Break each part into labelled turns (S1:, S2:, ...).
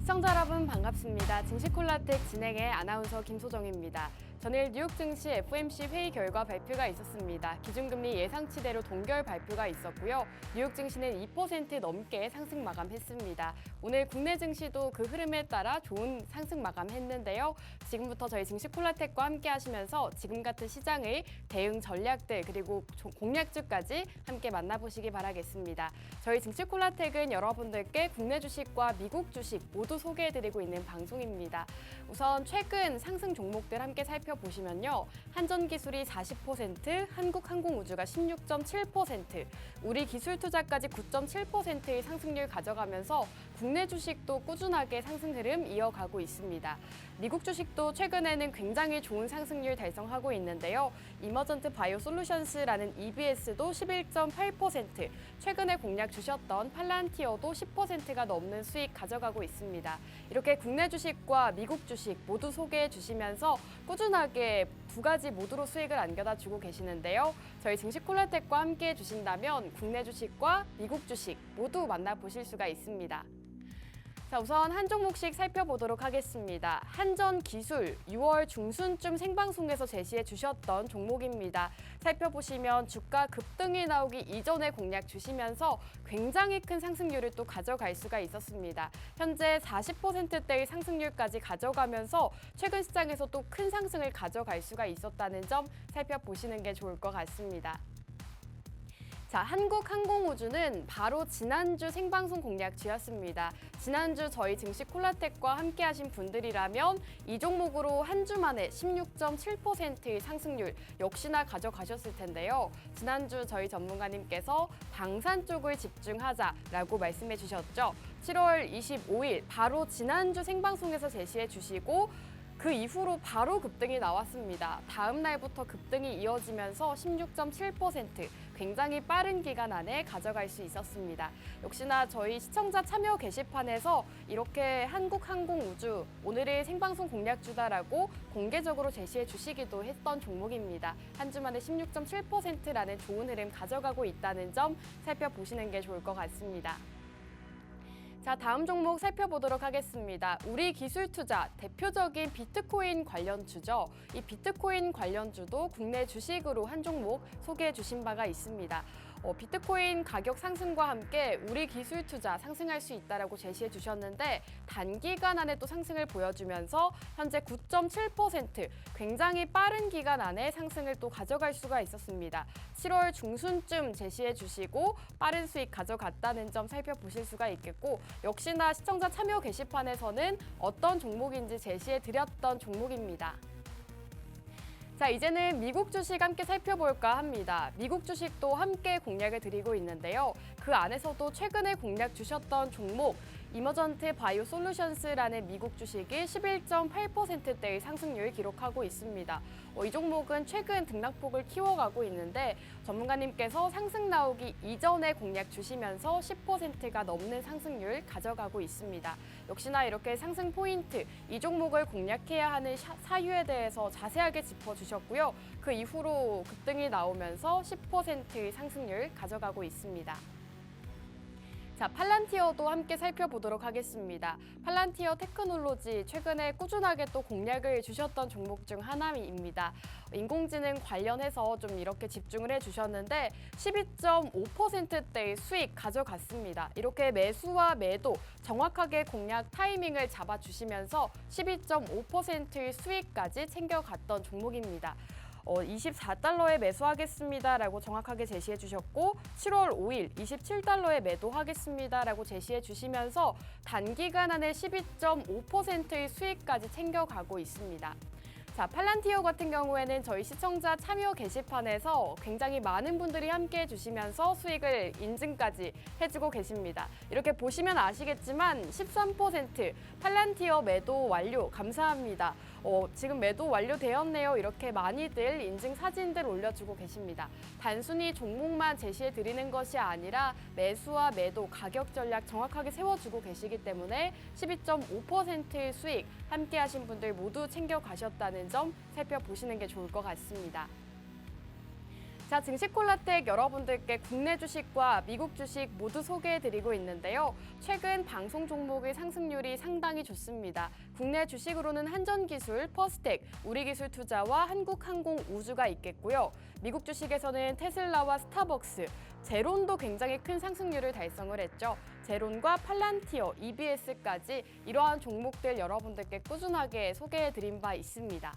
S1: 시청자 여러분 반갑습니다. 증시콜라텍 진행의 아나운서 김소정입니다. 전일 뉴욕 증시 FOMC 회의 결과 발표가 있었습니다. 기준금리 예상치대로 동결 발표가 있었고요. 뉴욕 증시는 2% 넘게 상승 마감했습니다. 오늘 국내 증시도 그 흐름에 따라 좋은 상승 마감했는데요. 지금부터 저희 증시콜라텍과 함께 하시면서 지금 같은 시장의 대응 전략들 그리고 공략주까지 함께 만나보시기 바라겠습니다. 저희 증시콜라텍은 여러분들께 국내 주식과 미국 주식 모두 소개해드리고 있는 방송입니다. 우선 최근 상승 종목들 함께 살펴보시면요. 한전기술이 40%, 한국항공우주가 16.7%, 우리기술투자까지 9.7%의 상승률 가져가면서 국내 주식도 꾸준하게 상승 흐름 이어가고 있습니다. 미국 주식도 최근에는 굉장히 좋은 상승률 달성하고 있는데요. 이머전트 바이오 솔루션스라는 EBS도 11.8%, 최근에 공략 주셨던 팔란티어도 10%가 넘는 수익 가져가고 있습니다. 이렇게 국내 주식과 미국 주식 모두 소개해 주시면서 꾸준하게 두 가지 모두로 수익을 안겨다 주고 계시는데요. 저희 증시콜라텍과 함께 해주신다면 국내 주식과 미국 주식 모두 만나보실 수가 있습니다. 자, 우선 한 종목씩 살펴보도록 하겠습니다. 한전기술 6월 중순쯤 생방송에서 제시해 주셨던 종목입니다. 살펴보시면 주가 급등이 나오기 이전에 공략 주시면서 굉장히 큰 상승률을 또 가져갈 수가 있었습니다. 현재 40%대의 상승률까지 가져가면서 최근 시장에서 또 큰 상승을 가져갈 수가 있었다는 점 살펴보시는 게 좋을 것 같습니다. 자, 한국항공우주는 바로 지난주 생방송 공략주였습니다. 지난주 저희 증시콜라텍과 함께 하신 분들이라면 이 종목으로 한 주 만에 16.7%의 상승률 역시나 가져가셨을 텐데요. 지난주 저희 전문가님께서 방산 쪽을 집중하자라고 말씀해 주셨죠. 7월 25일 바로 지난주 생방송에서 제시해 주시고 그 이후로 바로 급등이 나왔습니다. 다음 날부터 급등이 이어지면서 16.7%, 굉장히 빠른 기간 안에 가져갈 수 있었습니다. 역시나 저희 시청자 참여 게시판에서 이렇게 한국항공우주 오늘의 생방송 공략주다라고 공개적으로 제시해 주시기도 했던 종목입니다. 한 주 만에 16.7%라는 좋은 흐름 가져가고 있다는 점 살펴보시는 게 좋을 것 같습니다. 자, 다음 종목 살펴보도록 하겠습니다. 우리기술투자 대표적인 비트코인 관련주죠. 이 비트코인 관련주도 국내 주식으로 한 종목 소개해 주신 바가 있습니다. 비트코인 가격 상승과 함께 우리기술투자 상승할 수 있다라고 제시해 주셨는데 단기간 안에 또 상승을 보여주면서 현재 9.7% 굉장히 빠른 기간 안에 상승을 또 가져갈 수가 있었습니다. 7월 중순쯤 제시해 주시고 빠른 수익 가져갔다는 점 살펴보실 수가 있겠고 역시나 시청자 참여 게시판에서는 어떤 종목인지 제시해 드렸던 종목입니다. 자, 이제는 미국 주식 함께 살펴볼까 합니다. 미국 주식도 함께 공략을 드리고 있는데요. 그 안에서도 최근에 공략 주셨던 종목 이머전트 바이오 솔루션스라는 미국 주식이 11.8%대의 상승률 기록하고 있습니다. 이 종목은 최근 등락폭을 키워가고 있는데 전문가님께서 상승 나오기 이전에 공략 주시면서 10%가 넘는 상승률 가져가고 있습니다. 역시나 이렇게 상승 포인트, 이 종목을 공략해야 하는 사유에 대해서 자세하게 짚어주셨고요. 그 이후로 급등이 나오면서 10%의 상승률 가져가고 있습니다. 자, 팔란티어도 함께 살펴보도록 하겠습니다. 팔란티어 테크놀로지 최근에 꾸준하게 또 공략을 주셨던 종목 중 하나입니다. 인공지능 관련해서 좀 이렇게 집중을 해주셨는데 12.5%대의 수익 가져갔습니다. 이렇게 매수와 매도 정확하게 공략 타이밍을 잡아주시면서 12.5%의 수익까지 챙겨갔던 종목입니다. 24달러에 매수하겠습니다라고 정확하게 제시해 주셨고 7월 5일 27달러에 매도하겠습니다라고 제시해 주시면서 단기간 안에 12.5%의 수익까지 챙겨가고 있습니다. 자, 팔란티어 같은 경우에는 저희 시청자 참여 게시판에서 굉장히 많은 분들이 함께 해주시면서 수익을 인증까지 해주고 계십니다. 이렇게 보시면 아시겠지만 13% 팔란티어 매도 완료 감사합니다. 지금 매도 완료되었네요. 이렇게 많이들 인증 사진들 올려주고 계십니다. 단순히 종목만 제시해 드리는 것이 아니라 매수와 매도 가격 전략 정확하게 세워주고 계시기 때문에 12.5%의 수익 함께 하신 분들 모두 챙겨가셨다는 점 살펴보시는 게 좋을 것 같습니다. 자, 증시콜라텍 여러분들께 국내 주식과 미국 주식 모두 소개해드리고 있는데요. 최근 방송 종목의 상승률이 상당히 좋습니다. 국내 주식으로는 한전기술, 퍼스텍, 우리기술투자와 한국항공우주가 있겠고요. 미국 주식에서는 테슬라와 스타벅스, 제론도 굉장히 큰 상승률을 달성을 했죠. 제론과 팔란티어, EBS까지 이러한 종목들 여러분들께 꾸준하게 소개해드린 바 있습니다.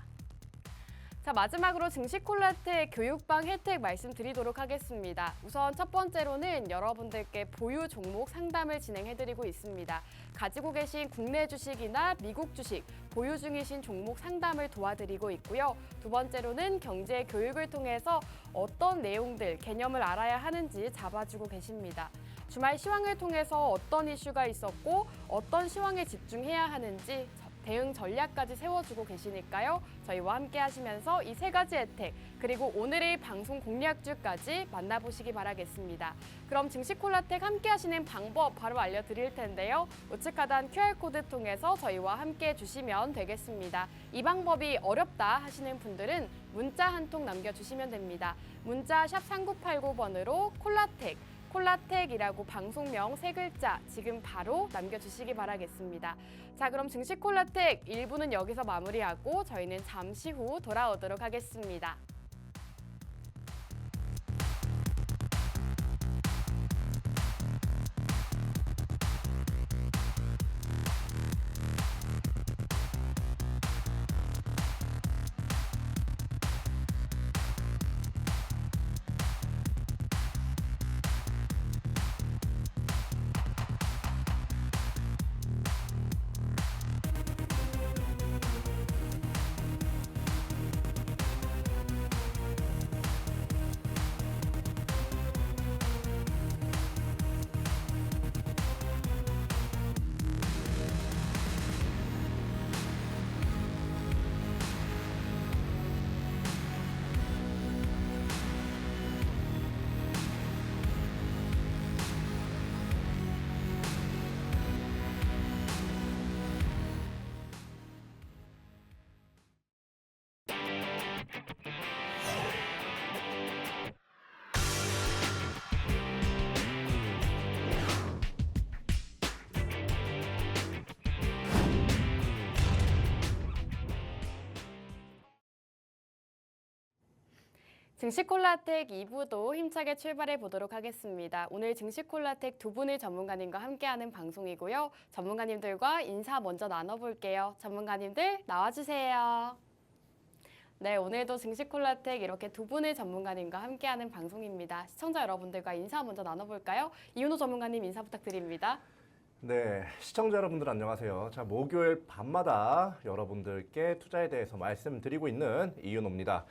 S1: 자, 마지막으로 증시콜라텍 교육방 혜택 말씀드리도록 하겠습니다. 우선 첫 번째로는 여러분들께 보유 종목 상담을 진행해드리고 있습니다. 가지고 계신 국내 주식이나 미국 주식, 보유 중이신 종목 상담을 도와드리고 있고요. 두 번째로는 경제 교육을 통해서 어떤 내용들, 개념을 알아야 하는지 잡아주고 계십니다. 주말 시황을 통해서 어떤 이슈가 있었고 어떤 시황에 집중해야 하는지 대응 전략까지 세워주고 계시니까요. 저희와 함께 하시면서 이 세 가지 혜택, 그리고 오늘의 방송 공략주까지 만나보시기 바라겠습니다. 그럼 증시콜라텍 함께 하시는 방법 바로 알려드릴 텐데요. 우측 하단 QR코드 통해서 저희와 함께 해주시면 되겠습니다. 이 방법이 어렵다 하시는 분들은 문자 한 통 남겨주시면 됩니다. 문자 샵 3989번으로 콜라텍이라고 방송명 세 글자 지금 바로 남겨주시기 바라겠습니다. 자, 그럼 증시콜라텍 1부는 여기서 마무리하고 저희는 잠시 후 돌아오도록 하겠습니다. 증시콜라텍 2부도 힘차게 출발해 보도록 하겠습니다. 오늘 증시콜라텍 두 분의 전문가님과 함께하는 방송이고요. 전문가님들과 인사 먼저 나눠볼게요. 전문가님들 나와주세요. 네, 오늘도 증시콜라텍 이렇게 두 분의 전문가님과 함께하는 방송입니다. 시청자 여러분들과 인사 먼저 나눠볼까요? 이윤호 전문가님 인사 부탁드립니다.
S2: 네, 시청자 여러분들 안녕하세요. 자, 목요일 밤마다 여러분들께 투자에 대해서 말씀드리고 있는 이윤호입니다.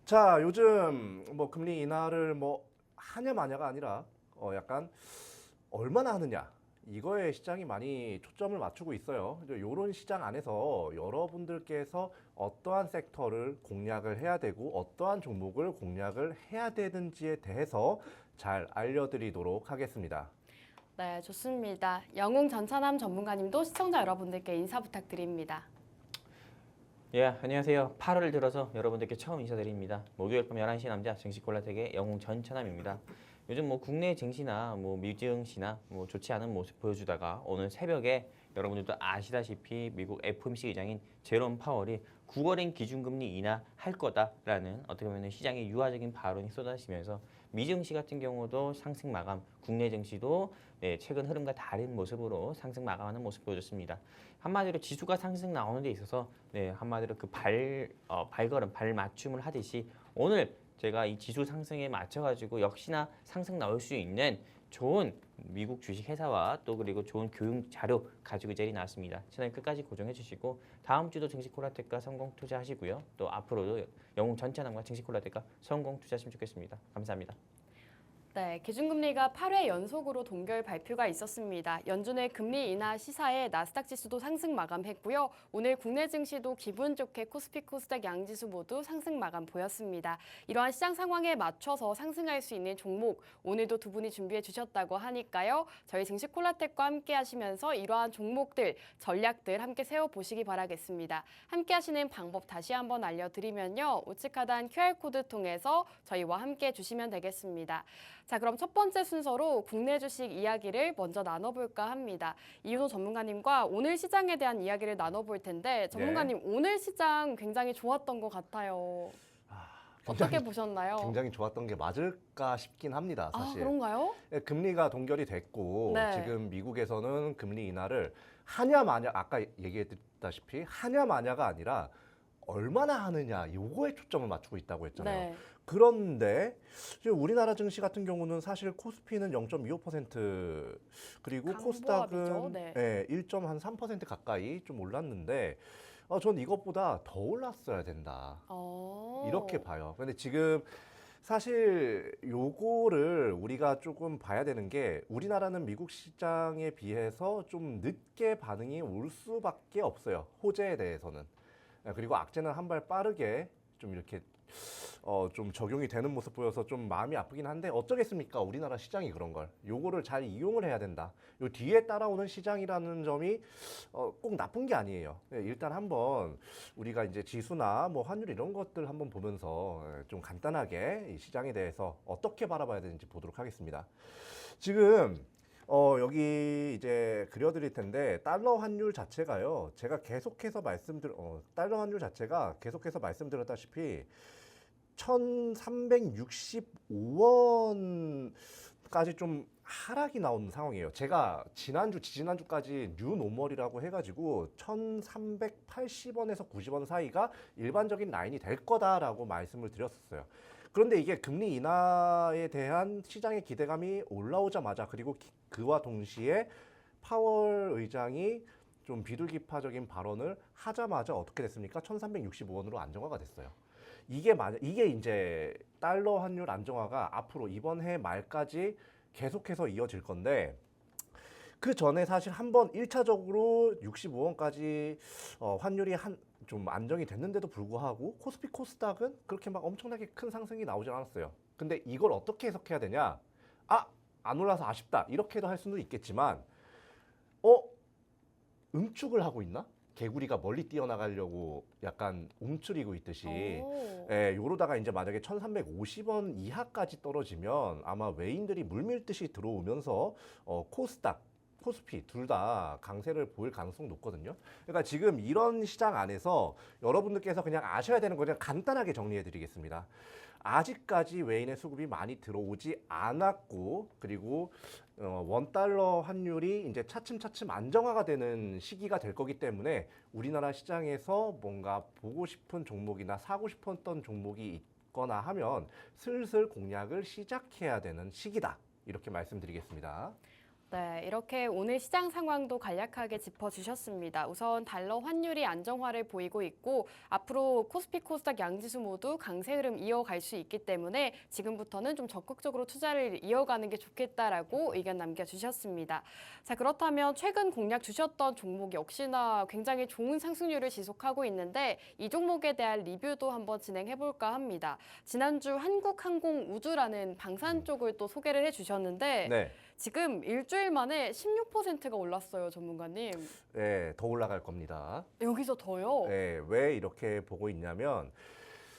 S2: 자, 요즘 뭐 금리 인하를 뭐 하냐 마냐가 아니라 약간 얼마나 하느냐 이거에 시장이 많이 초점을 맞추고 있어요. 이런 시장 안에서 여러분들께서 어떠한 섹터를 공략을 해야 되고 어떠한 종목을 공략을 해야 되는지에 대해서 잘 알려드리도록 하겠습니다.
S1: 네, 좋습니다. 영웅 전찬남 전문가님도 시청자 여러분들께 인사 부탁드립니다.
S3: 예, 안녕하세요. 8월을 들어서 여러분들께 처음 인사드립니다. 목요일 밤 11시 남자 증시콜라텍의 영웅 전찬남입니다. 요즘 뭐 국내 증시나 뭐 미증시나 뭐 좋지 않은 모습 보여주다가 오늘 새벽에 여러분들도 아시다시피 미국 FOMC 의장인 제롬 파월이 9월엔 기준금리 인하할 거다라는 어떻게 보면 시장의 유화적인 발언이 쏟아지면서 미증시 같은 경우도 상승 마감, 국내 증시도 최근 흐름과 다른 모습으로 상승 마감하는 모습 보여줬습니다. 한마디로 지수가 상승 나오는 데 있어서 한마디로 그 발걸음, 발 맞춤을 하듯이 오늘 제가 이 지수 상승에 맞춰가지고 역시나 상승 나올 수 있는 좋은 미국 주식 회사와 또 그리고 좋은 교육 자료 가지고 이 자리에 나왔습니다. 채널 끝까지 고정해 주시고 다음 주도 증시콜라텍과 성공 투자하시고요. 또 앞으로도 영웅 전찬남과 증시콜라텍과 성공 투자하시면 좋겠습니다. 감사합니다.
S1: 네, 기준금리가 8회 연속으로 동결 발표가 있었습니다. 연준의 금리 인하 시사에 나스닥 지수도 상승 마감했고요. 오늘 국내 증시도 기분 좋게 코스피 코스닥 양지수 모두 상승 마감 보였습니다. 이러한 시장 상황에 맞춰서 상승할 수 있는 종목 오늘도 두 분이 준비해 주셨다고 하니까요. 저희 증시콜라텍과 함께 하시면서 이러한 종목들, 전략들 함께 세워보시기 바라겠습니다. 함께 하시는 방법 다시 한번 알려드리면요. 우측 하단 QR코드 통해서 저희와 함께 해주시면 되겠습니다. 자, 그럼 첫 번째 순서로 국내 주식 이야기를 먼저 나눠볼까 합니다. 이윤호 전문가님과 오늘 시장에 대한 이야기를 나눠볼 텐데 전문가님 오늘 시장 굉장히 좋았던 것 같아요. 어떻게 보셨나요?
S2: 굉장히 좋았던 게 맞을까 싶긴 합니다, 사실.
S1: 그런가요?
S2: 금리가 동결이 됐고
S1: 네.
S2: 지금 미국에서는 금리 인하를 하냐 마냐 아까 얘기했다시피 하냐 마냐가 아니라 얼마나 하느냐 요거에 초점을 맞추고 있다고 했잖아요.
S1: 네.
S2: 그런데 지금 우리나라 증시 같은 경우는 사실 코스피는 0.25% 그리고
S1: 강보합이죠.
S2: 코스닥은
S1: 네.
S2: 1.3% 가까이 좀 올랐는데 전 이것보다 더 올랐어야 된다. 이렇게 봐요. 근데 지금 사실 요거를 우리가 조금 봐야 되는 게 우리나라는 미국 시장에 비해서 좀 늦게 반응이 올 수밖에 없어요. 호재에 대해서는. 그리고 악재는 한 발 빠르게 좀 이렇게 좀 적용이 되는 모습 보여서 좀 마음이 아프긴 한데 어쩌겠습니까? 우리나라 시장이 그런 걸. 요거를 잘 이용을 해야 된다. 요 뒤에 따라오는 시장이라는 점이 꼭 나쁜 게 아니에요. 일단 한번 우리가 이제 지수나 뭐 환율 이런 것들 한번 보면서 좀 간단하게 이 시장에 대해서 어떻게 바라봐야 되는지 보도록 하겠습니다. 지금 여기 이제 그려드릴 텐데 달러 환율 자체가요. 제가 계속해서 달러 환율 자체가 계속해서 말씀드렸다시피 1,365원까지 좀 하락이 나오는 상황이에요. 제가 지지난주까지 뉴 노멀이라고 해가지고 1,380원에서 90원 사이가 일반적인 라인이 될 거다라고 말씀을 드렸었어요. 그런데 이게 금리 인하에 대한 시장의 기대감이 올라오자마자 그리고 그와 동시에 파월 의장이 좀 비둘기파적인 발언을 하자마자 어떻게 됐습니까? 1,365원으로 안정화가 됐어요. 이게 이제 달러 환율 안정화가 앞으로 이번 해 말까지 계속해서 이어질 건데 그 전에 사실 한번 1차적으로 65원까지 환율이 좀 안정이 됐는데도 불구하고 코스피 코스닥은 그렇게 막 엄청나게 큰 상승이 나오지 않았어요. 근데 이걸 어떻게 해석해야 되냐? 안 올라서 아쉽다. 이렇게도 할 수는 있겠지만 응축을 하고 있나? 개구리가 멀리 뛰어나가려고 약간 움츠리고 있듯이 요러다가 이제 만약에 1,350원 이하까지 떨어지면 아마 외인들이 물밀듯이 들어오면서 코스피 둘 다 강세를 보일 가능성이 높거든요. 그러니까 지금 이런 시장 안에서 여러분들께서 그냥 아셔야 되는 거 그냥 간단하게 정리해 드리겠습니다. 아직까지 외인의 수급이 많이 들어오지 않았고 그리고 원달러 환율이 이제 차츰차츰 안정화가 되는 시기가 될 거기 때문에 우리나라 시장에서 뭔가 보고 싶은 종목이나 사고 싶었던 종목이 있거나 하면 슬슬 공략을 시작해야 되는 시기다. 이렇게 말씀드리겠습니다.
S1: 네, 이렇게 오늘 시장 상황도 간략하게 짚어주셨습니다. 우선 달러 환율이 안정화를 보이고 있고 앞으로 코스피 코스닥 양지수 모두 강세 흐름 이어갈 수 있기 때문에 지금부터는 좀 적극적으로 투자를 이어가는 게 좋겠다라고 의견 남겨주셨습니다. 자, 그렇다면 최근 공략 주셨던 종목 역시나 굉장히 좋은 상승률을 지속하고 있는데 이 종목에 대한 리뷰도 한번 진행해볼까 합니다. 지난주 한국항공우주라는 방산 쪽을 또 소개를 해주셨는데
S2: 네.
S1: 지금 일주일 만에 16%가 올랐어요, 전문가님.
S2: 네, 더 올라갈 겁니다.
S1: 여기서 더요?
S2: 네, 왜 이렇게 보고 있냐면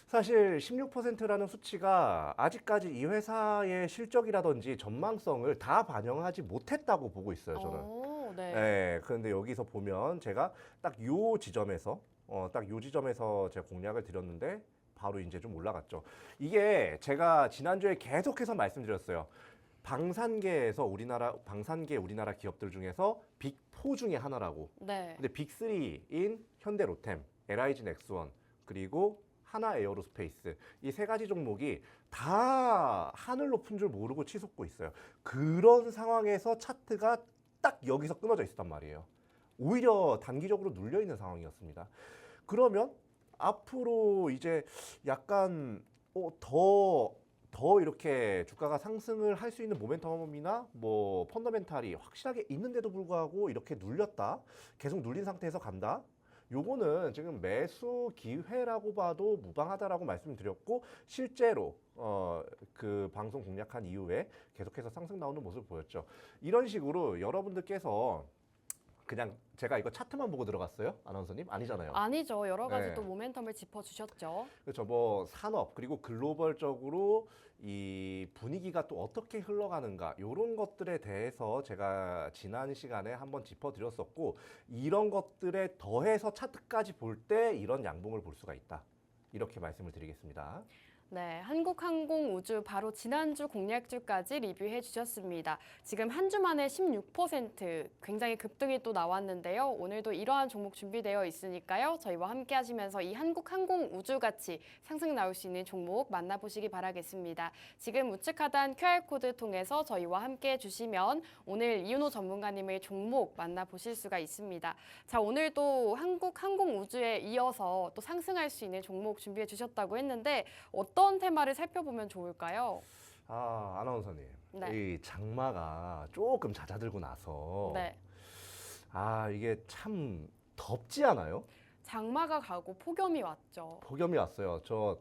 S2: 사실 16%라는 수치가 아직까지 이 회사의 실적이라든지 전망성을 다 반영하지 못했다고 보고 있어요, 저는.
S1: 네.
S2: 네, 그런데 여기서 보면 제가 딱 요 지점에서 제가 공략을 드렸는데 바로 이제 좀 올라갔죠. 이게 제가 지난주에 계속해서 말씀드렸어요. 방산계 우리나라 기업들 중에서 빅4 중에 하나라고.
S1: 네.
S2: 근데 빅3인 현대로템, LIG 넥스원, 그리고 하나에어로스페이스 이 세 가지 종목이 다 하늘 높은 줄 모르고 치솟고 있어요. 그런 상황에서 차트가 딱 여기서 끊어져 있었단 말이에요. 오히려 단기적으로 눌려 있는 상황이었습니다. 그러면 앞으로 이제 약간 더 더 이렇게 주가가 상승을 할 수 있는 모멘텀이나 뭐 펀더멘탈이 확실하게 있는데도 불구하고 이렇게 눌렸다, 계속 눌린 상태에서 간다. 요거는 지금 매수 기회라고 봐도 무방하다라고 말씀드렸고, 실제로 그 방송 공략한 이후에 계속해서 상승 나오는 모습을 보였죠. 이런 식으로 여러분들께서 그냥 제가 이거 차트만 보고 들어갔어요? 아나운서님? 아니잖아요.
S1: 아니죠. 여러 가지
S2: 네.
S1: 또 모멘텀을 짚어주셨죠.
S2: 그렇죠. 뭐 산업 그리고 글로벌적으로 이 분위기가 또 어떻게 흘러가는가, 이런 것들에 대해서 제가 지난 시간에 한번 짚어드렸었고, 이런 것들에 더해서 차트까지 볼 때 이런 양봉을 볼 수가 있다, 이렇게 말씀을 드리겠습니다.
S1: 네, 한국항공우주 바로 지난주 공략주까지 리뷰해 주셨습니다. 지금 한 주 만에 16% 굉장히 급등이 또 나왔는데요. 오늘도 이러한 종목 준비되어 있으니까요. 저희와 함께 하시면서 이 한국항공우주 같이 상승 나올 수 있는 종목 만나보시기 바라겠습니다. 지금 우측 하단 QR코드 통해서 저희와 함께 해주시면 오늘 이윤호 전문가님의 종목 만나보실 수가 있습니다. 자, 오늘도 한국항공우주에 이어서 또 상승할 수 있는 종목 준비해 주셨다고 했는데 어떤 테마를 살펴보면 좋을까요?
S2: 아, 아나운서님.
S1: 네.
S2: 이 장마가 조금 잦아들고 나서
S1: 네.
S2: 아, 이게 참 덥지 않아요?
S1: 장마가 가고 폭염이 왔죠.
S2: 폭염이 왔어요. 저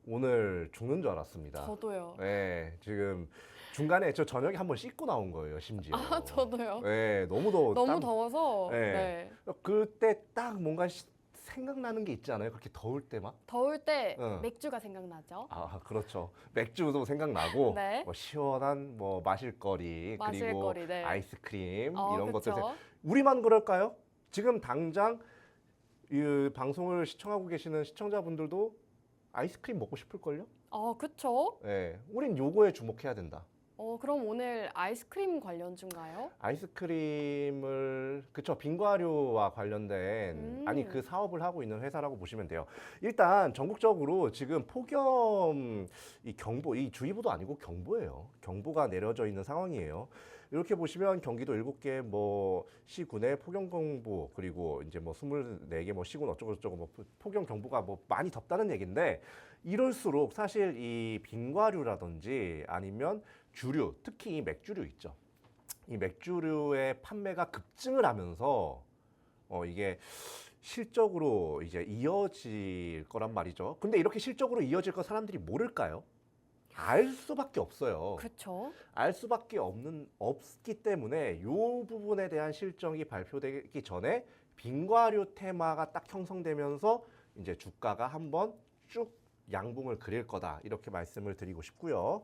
S2: 오늘 죽는 줄 알았습니다.
S1: 저도요.
S2: 네, 지금 중간에 저 저녁에 한번 씻고 나온 거예요, 심지어.
S1: 아, 저도요.
S2: 네, 너무 더워.
S1: 너무 더워서
S2: 네.
S1: 네.
S2: 그때 딱 뭔가 생각나는 게 있지 않아요? 그렇게 더울 때 막?
S1: 더울 때
S2: 응.
S1: 맥주가 생각나죠.
S2: 아, 그렇죠. 맥주도 생각나고,
S1: 네.
S2: 뭐 시원한 뭐 마실거리,
S1: 마실
S2: 그리고
S1: 거리, 네.
S2: 아이스크림 이런 것들.
S1: 그쵸.
S2: 우리만 그럴까요? 지금 당장 이 방송을 시청하고 계시는 시청자분들도 아이스크림 먹고 싶을걸요?
S1: 그쵸.
S2: 네, 우린 요거에 주목해야 된다.
S1: 그럼 오늘 아이스크림 관련주인가요?
S2: 아이스크림을, 그쵸, 빙과류와 관련된 아니 그 사업을 하고 있는 회사라고 보시면 돼요. 일단 전국적으로 지금 폭염 이 경보, 이 주의보도 아니고 경보예요. 경보가 내려져 있는 상황이에요. 이렇게 보시면 경기도 7개 뭐 시군의 폭염 경보, 그리고 이제 뭐 24개 뭐 시군 어쩌고저쩌고 뭐 폭염 경보가 뭐 많이 덥다는 얘기인데, 이럴수록 사실 이 빙과류라든지 아니면 주류, 특히 이 맥주류 있죠. 이 맥주류의 판매가 급증을 하면서 이게 실적으로 이제 이어질 거란 말이죠. 근데 이렇게 실적으로 이어질 거 사람들이 모를까요? 알 수밖에 없어요.
S1: 그쵸.
S2: 알 수밖에 없기 때문에 이 부분에 대한 실적이 발표되기 전에 빙과류 테마가 딱 형성되면서 이제 주가가 한번 쭉 양봉을 그릴 거다, 이렇게 말씀을 드리고 싶고요.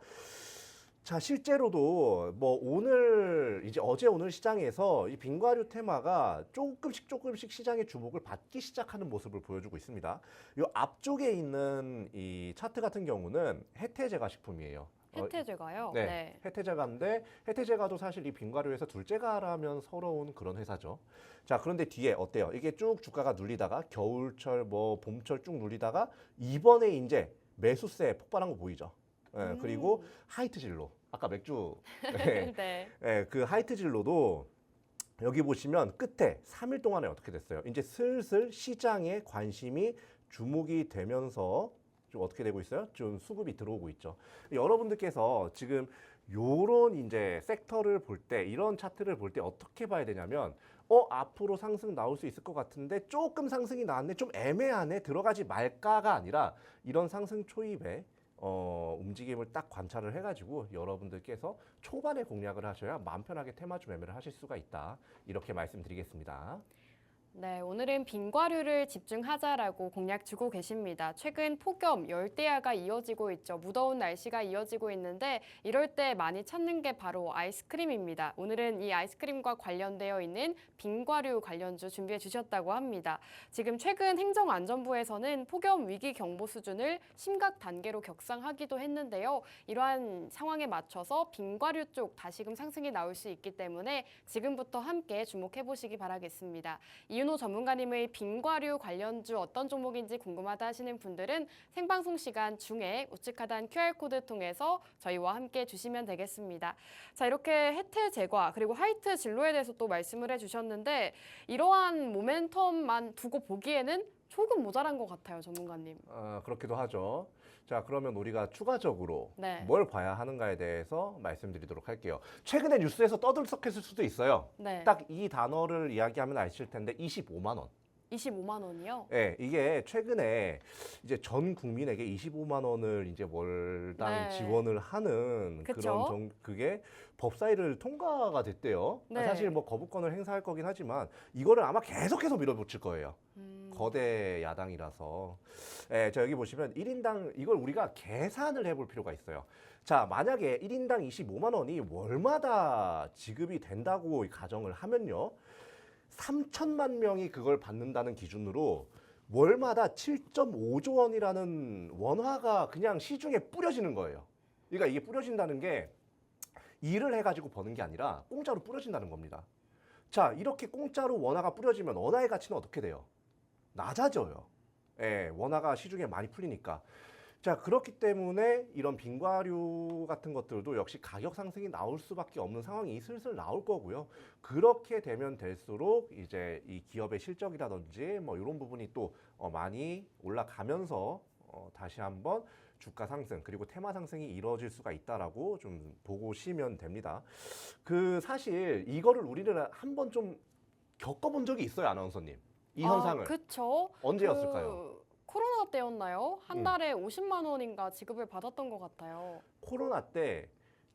S2: 자, 실제로도 뭐 오늘 이제 어제 오늘 시장에서 이 빙과류 테마가 조금씩 시장의 주목을 받기 시작하는 모습을 보여주고 있습니다. 이 앞쪽에 있는 이 차트 같은 경우는 해태제과 식품이에요.
S1: 혜태제가요.
S2: 네, 해태제과인데 해태제과도 사실 이 빙과류에서 둘째가라면 서러운 그런 회사죠. 자, 그런데 뒤에 어때요? 이게 쭉 주가가 눌리다가 겨울철 뭐 봄철 쭉 눌리다가 이번에 이제 매수세 폭발한 거 보이죠? 예, 그리고 하이트 진로, 아까 맥주 예,
S1: 네.
S2: 예, 그 하이트 진로도 여기 보시면 끝에 3일 동안에 어떻게 됐어요? 이제 슬슬 시장에 관심이 주목이 되면서 좀 어떻게 되고 있어요? 좀 수급이 들어오고 있죠. 여러분들께서 지금 요런 이제 섹터를 볼 때, 이런 차트를 볼 때 어떻게 봐야 되냐면, 앞으로 상승 나올 수 있을 것 같은데 조금 상승이 나왔네, 좀 애매하네, 들어가지 말까가 아니라 이런 상승 초입에 움직임을 딱 관찰을 해가지고 여러분들께서 초반에 공략을 하셔야 마음 편하게 테마주 매매를 하실 수가 있다, 이렇게 말씀드리겠습니다.
S1: 네, 오늘은 빙과류를 집중하자라고 공략 주고 계십니다. 최근 폭염, 열대야가 이어지고 있죠. 무더운 날씨가 이어지고 있는데 이럴 때 많이 찾는 게 바로 아이스크림입니다. 오늘은 이 아이스크림과 관련되어 있는 빙과류 관련주 준비해 주셨다고 합니다. 지금 최근 행정안전부에서는 폭염 위기 경보 수준을 심각 단계로 격상하기도 했는데요. 이러한 상황에 맞춰서 빙과류 쪽 다시금 상승이 나올 수 있기 때문에 지금부터 함께 주목해 보시기 바라겠습니다. 이윤호 전문가님의 빙과류 관련주 어떤 종목인지 궁금하다 하시는 분들은 생방송 시간 중에 우측 하단 QR코드 통해서 저희와 함께 주시면 되겠습니다. 자, 이렇게 해태제과 그리고 하이트 진로에 대해서 또 말씀을 해주셨는데 이러한 모멘텀만 두고 보기에는 조금 모자란 것 같아요, 전문가님.
S2: 그렇기도 하죠. 자, 그러면 우리가 추가적으로
S1: 네.
S2: 뭘 봐야 하는가에 대해서 말씀드리도록 할게요. 최근에 뉴스에서 떠들썩했을 수도 있어요.
S1: 네.
S2: 딱 이 단어를 이야기하면 아실 텐데 25만 원.
S1: 25만 원이요?
S2: 네, 이게 최근에 이제 전 국민에게 25만 원을 이제 월당
S1: 네.
S2: 지원을 하는
S1: 그쵸?
S2: 그게 법사위를 통과가 됐대요.
S1: 네.
S2: 사실 뭐 거부권을 행사할 거긴 하지만 이거를 아마 계속해서 밀어붙일 거예요. 거대 야당이라서. 예, 자, 여기 보시면 1인당 이걸 우리가 계산을 해볼 필요가 있어요. 자, 만약에 1인당 25만 원이 월마다 지급이 된다고 가정을 하면요. 3천만 명이 그걸 받는다는 기준으로 월마다 7.5조 원이라는 원화가 그냥 시중에 뿌려지는 거예요. 그러니까 이게 뿌려진다는 게 일을 해가지고 버는 게 아니라 공짜로 뿌려진다는 겁니다. 자, 이렇게 공짜로 원화가 뿌려지면 원화의 가치는 어떻게 돼요? 낮아져요. 예, 원화가 시중에 많이 풀리니까. 자, 그렇기 때문에 이런 빙과류 같은 것들도 역시 가격 상승이 나올 수밖에 없는 상황이 슬슬 나올 거고요. 그렇게 되면 될수록 이제 이 기업의 실적이라든지 뭐 이런 부분이 또 많이 올라가면서 다시 한번 주가 상승 그리고 테마 상승이 이루어질 수가 있다라고 좀 보시면 됩니다. 그 사실 이거를 우리는 한번 좀 겪어본 적이 있어요, 아나운서님. 이 현상을.
S1: 그쵸.
S2: 언제였을까요?
S1: 코로나 때였나요? 한
S2: 음.
S1: 달에 50만 원인가 지급을 받았던 것 같아요.
S2: 코로나 때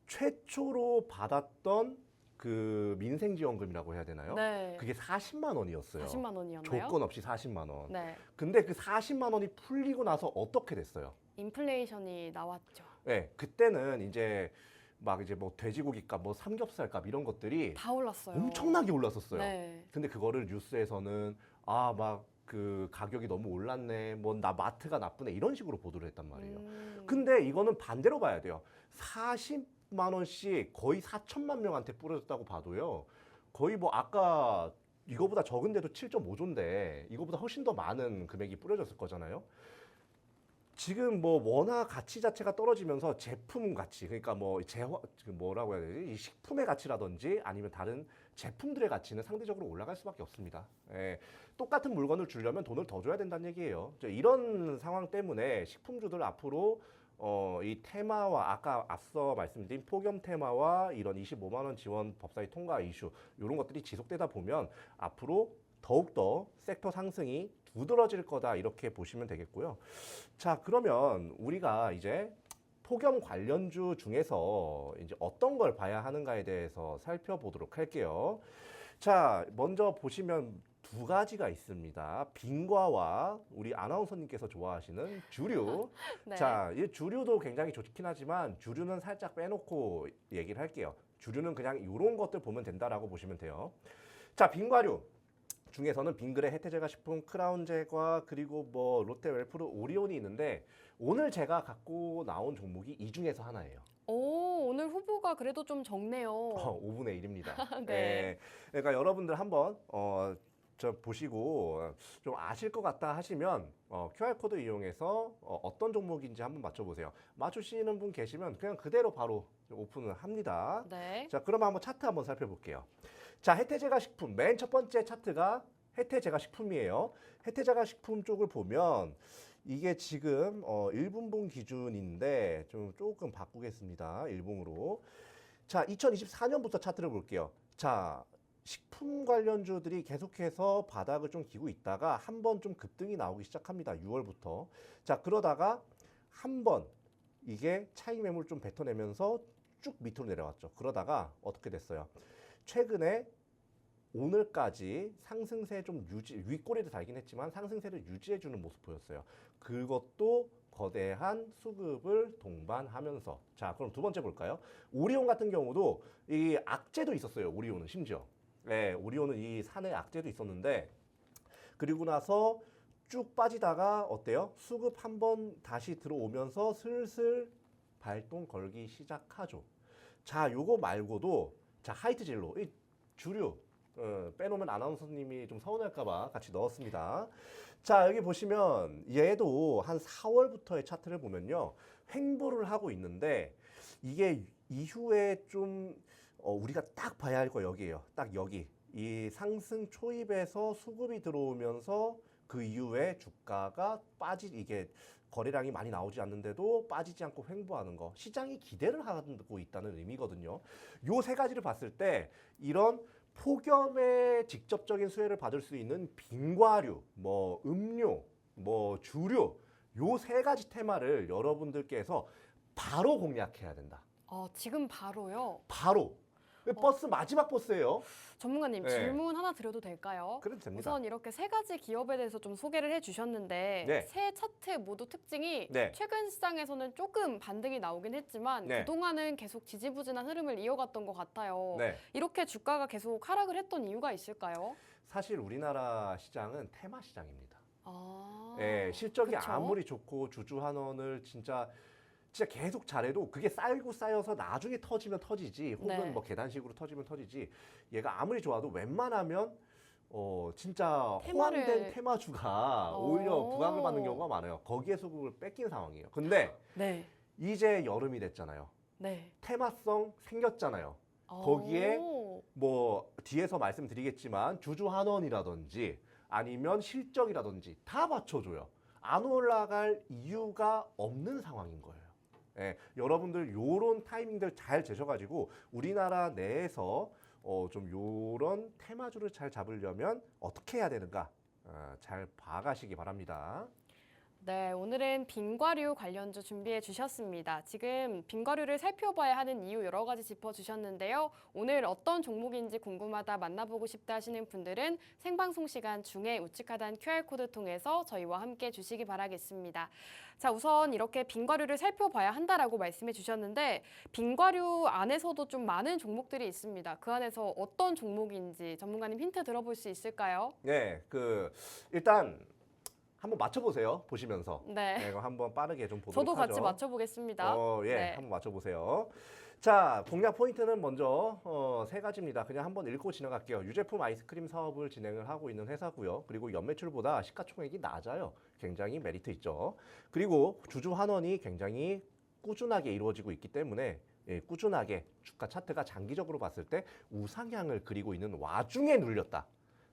S2: 최초로 받았던 그 민생지원금이라고 해야 되나요?
S1: 네.
S2: 그게 40만 원이었어요.
S1: 40만 원이었나요?
S2: 조건 없이 40만 원.
S1: 네.
S2: 근데 그 40만 원이 풀리고 나서 어떻게 됐어요?
S1: 인플레이션이 나왔죠.
S2: 네, 그때는 이제 막 이제 뭐 돼지고기값, 뭐 삼겹살값 이런 것들이
S1: 다 올랐어요.
S2: 엄청나게 올랐었어요.
S1: 네.
S2: 근데 그거를 뉴스에서는 막 그 가격이 너무 올랐네, 뭐 나 마트가 나쁘네 이런 식으로 보도를 했단 말이에요. 근데 이거는 반대로 봐야 돼요. 40만 원씩 거의 4천만 명한테 뿌려졌다고 봐도요. 거의 뭐 아까 이거보다 적은데도 7.5조인데 이거보다 훨씬 더 많은 금액이 뿌려졌을 거잖아요. 지금 뭐 원화 가치 자체가 떨어지면서 제품 가치, 그러니까 뭐 뭐라고 해야 되지? 이 식품의 가치라든지 아니면 다른 제품들의 가치는 상대적으로 올라갈 수밖에 없습니다. 예, 똑같은 물건을 주려면 돈을 더 줘야 된다는 얘기예요. 이런 상황 때문에 식품주들 앞으로 이 테마와 아까 앞서 말씀드린 폭염 테마와 이런 25만 원 지원 법사위 통과 이슈 이런 것들이 지속되다 보면 앞으로 더욱더 섹터 상승이 두드러질 거다 이렇게 보시면 되겠고요. 자, 그러면 우리가 이제 폭염 관련주 중에서 이제 어떤 걸 봐야 하는가에 대해서 살펴보도록 할게요. 자, 먼저 보시면 두 가지가 있습니다. 빙과와 우리 아나운서님께서 좋아하시는 주류.
S1: 네.
S2: 자, 이 주류도 굉장히 좋긴 하지만 주류는 살짝 빼놓고 얘기를 할게요. 주류는 그냥 이런 것들 보면 된다라고 보시면 돼요. 자, 빙과류. 중에서는 빙그레, 혜태제과식품, 크라운제과 그리고 뭐 롯데 웰프로 오리온이 있는데 오늘 제가 갖고 나온 종목이 이 중에서 하나예요.
S1: 오늘 후보가 그래도 좀 적네요.
S2: 5분의 1입니다.
S1: 네.
S2: 그러니까 여러분들 한번 저 보시고 좀 아실 것 같다 하시면 QR코드 이용해서 어떤 종목인지 한번 맞춰보세요. 맞추시는 분 계시면 그냥 그대로 바로 오픈을 합니다.
S1: 네.
S2: 자, 그럼 한번 차트 한번 살펴볼게요. 자, 혜태제과식품 맨 첫 번째 차트가 혜태제과식품이에요. 혜태제과식품 쪽을 보면 이게 지금 1분봉 기준인데 좀 조금 바꾸겠습니다. 1분으로. 자, 2024년부터 차트를 볼게요. 자, 식품 관련주들이 계속해서 바닥을 좀 기고 있다가 한번 좀 급등이 나오기 시작합니다. 6월부터. 자, 그러다가 한번 이게 차익 매물 좀 뱉어내면서 쭉 밑으로 내려왔죠. 그러다가 어떻게 됐어요? 최근에 오늘까지 상승세 좀 윗꼬리를 달긴 했지만 상승세를 유지해주는 모습 보였어요. 그것도 거대한 수급을 동반하면서. 자, 그럼 두 번째 볼까요? 오리온 같은 경우도 이 악재도 있었어요. 오리온은 심지어. 네, 오리온은 이 산에 악재도 있었는데 그리고 나서 쭉 빠지다가 어때요? 수급 한번 다시 들어오면서 슬슬 발동 걸기 시작하죠. 자, 요거 말고도 자, 하이트진로, 이 주류 빼놓으면 아나운서님이 좀 서운할까봐 같이 넣었습니다. 자, 여기 보시면 얘도 한 4월부터의 차트를 보면요. 횡보를 하고 있는데 이게 이후에 좀 우리가 딱 봐야 할 거 여기예요. 딱 여기. 이 상승 초입에서 수급이 들어오면서 그 이후에 주가가 이게 거래량이 많이 나오지 않는데도 빠지지 않고 횡보하는 거, 시장이 기대를 하고 있다는 의미거든요. 요 세 가지를 봤을 때 이런 폭염에 직접적인 수혜를 받을 수 있는 빙과류, 뭐 음료, 뭐 주류, 요 세 가지 테마를 여러분들께서 바로 공략해야 된다.
S1: 지금 바로요.
S2: 바로. 버스 마지막 버스예요.
S1: 전문가님
S2: 네.
S1: 질문 하나 드려도 될까요?
S2: 그래도 됩니다.
S1: 우선 이렇게 세 가지 기업에 대해서 좀 소개를 해주셨는데
S2: 네.
S1: 세 차트 모두 특징이
S2: 네.
S1: 최근 시장에서는 조금 반등이 나오긴 했지만
S2: 네.
S1: 그동안은 계속 지지부진한 흐름을 이어갔던 것 같아요.
S2: 네.
S1: 이렇게 주가가 계속 하락을 했던 이유가 있을까요?
S2: 사실 우리나라 시장은 테마 시장입니다.
S1: 아,
S2: 예, 실적이
S1: 그쵸?
S2: 아무리 좋고 주주환원을 진짜 계속 잘해도 그게 쌓이고 쌓여서 나중에 터지면 터지지, 혹은
S1: 네.
S2: 뭐 계단식으로 터지면 터지지, 얘가 아무리 좋아도 웬만하면 진짜
S1: 테마를-
S2: 호황된 테마주가 오히려 부각을 받는 경우가 많아요. 거기에서 그걸 뺏긴 상황이에요. 근데
S1: 네.
S2: 이제 여름이 됐잖아요.
S1: 네.
S2: 테마성 생겼잖아요. 거기에
S1: 오.
S2: 뭐 뒤에서 말씀드리겠지만 주주환원이라든지 아니면 실적이라든지 다 받쳐줘요. 안 올라갈 이유가 없는 상황인 거예요. 예, 여러분들 요런 타이밍들 잘 재셔가지고 우리나라 내에서 좀 요런 테마주를 잘 잡으려면 어떻게 해야 되는가 잘 봐가시기 바랍니다.
S1: 네, 오늘은 빙과류 관련주 준비해 주셨습니다. 지금 빙과류를 살펴봐야 하는 이유 여러 가지 짚어주셨는데요. 오늘 어떤 종목인지 궁금하다, 만나보고 싶다 하시는 분들은 생방송 시간 중에 우측 하단 QR코드 통해서 저희와 함께 주시기 바라겠습니다. 자, 우선 이렇게 빙과류를 살펴봐야 한다라고 말씀해 주셨는데 빙과류 안에서도 좀 많은 종목들이 있습니다. 그 안에서 어떤 종목인지 전문가님 힌트 들어볼 수 있을까요?
S2: 네, 일단 한번 맞춰보세요. 보시면서.
S1: 네.
S2: 네, 이거 한번 빠르게 좀 보도록
S1: 저도
S2: 하죠.
S1: 같이 맞춰보겠습니다.
S2: 예,
S1: 네.
S2: 한번 맞춰보세요. 자, 공략 포인트는 먼저 세 가지입니다. 그냥 한번 읽고 지나갈게요. 유제품 아이스크림 사업을 진행을 하고 있는 회사고요. 그리고 연매출보다 시가총액이 낮아요. 굉장히 메리트 있죠. 그리고 주주 환원이 굉장히 꾸준하게 이루어지고 있기 때문에 꾸준하게 주가 차트가 장기적으로 봤을 때 우상향을 그리고 있는 와중에 눌렸다.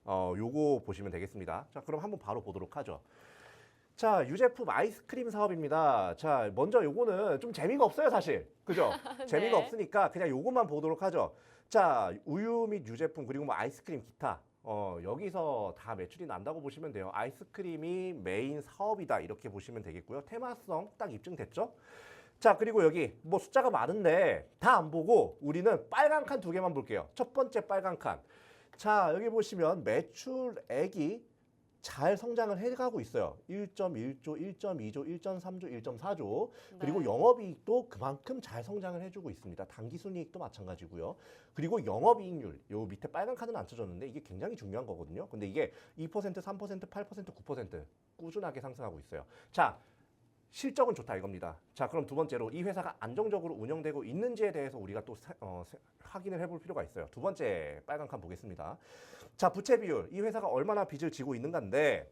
S2: 요거 보시면 되겠습니다. 자, 그럼 한번 바로 보도록 하죠. 자, 유제품 아이스크림 사업입니다. 자, 먼저 요거는 좀 재미가 없어요, 사실. 그죠? 재미가
S1: 네.
S2: 없으니까 그냥 요것만 보도록 하죠. 자, 우유 및 유제품 그리고 뭐 아이스크림 기타. 여기서 다 매출이 난다고 보시면 돼요. 아이스크림이 메인 사업이다. 이렇게 보시면 되겠고요. 테마성 딱 입증됐죠? 자, 그리고 여기 뭐 숫자가 많은데 다 안 보고 우리는 빨간 칸 두 개만 볼게요. 첫 번째 빨간 칸. 자, 여기 보시면 매출액이 잘 성장을 해가고 있어요. 1.1조, 1.2조, 1.3조, 1.4조. 그리고
S1: 네.
S2: 영업이익도 그만큼 잘 성장을 해주고 있습니다. 당기순이익도 마찬가지고요. 그리고 영업이익률, 요 밑에 빨간 카드는 안 쳐졌는데 이게 굉장히 중요한 거거든요. 근데 이게 2%, 3%, 8%, 9% 꾸준하게 상승하고 있어요. 자, 실적은 좋다 이겁니다. 자, 그럼 두 번째로 이 회사가 안정적으로 운영되고 있는지에 대해서 우리가 또 확인을 해볼 필요가 있어요. 두 번째 빨간 칸 보겠습니다. 자, 부채 비율. 이 회사가 얼마나 빚을 지고 있는가인데,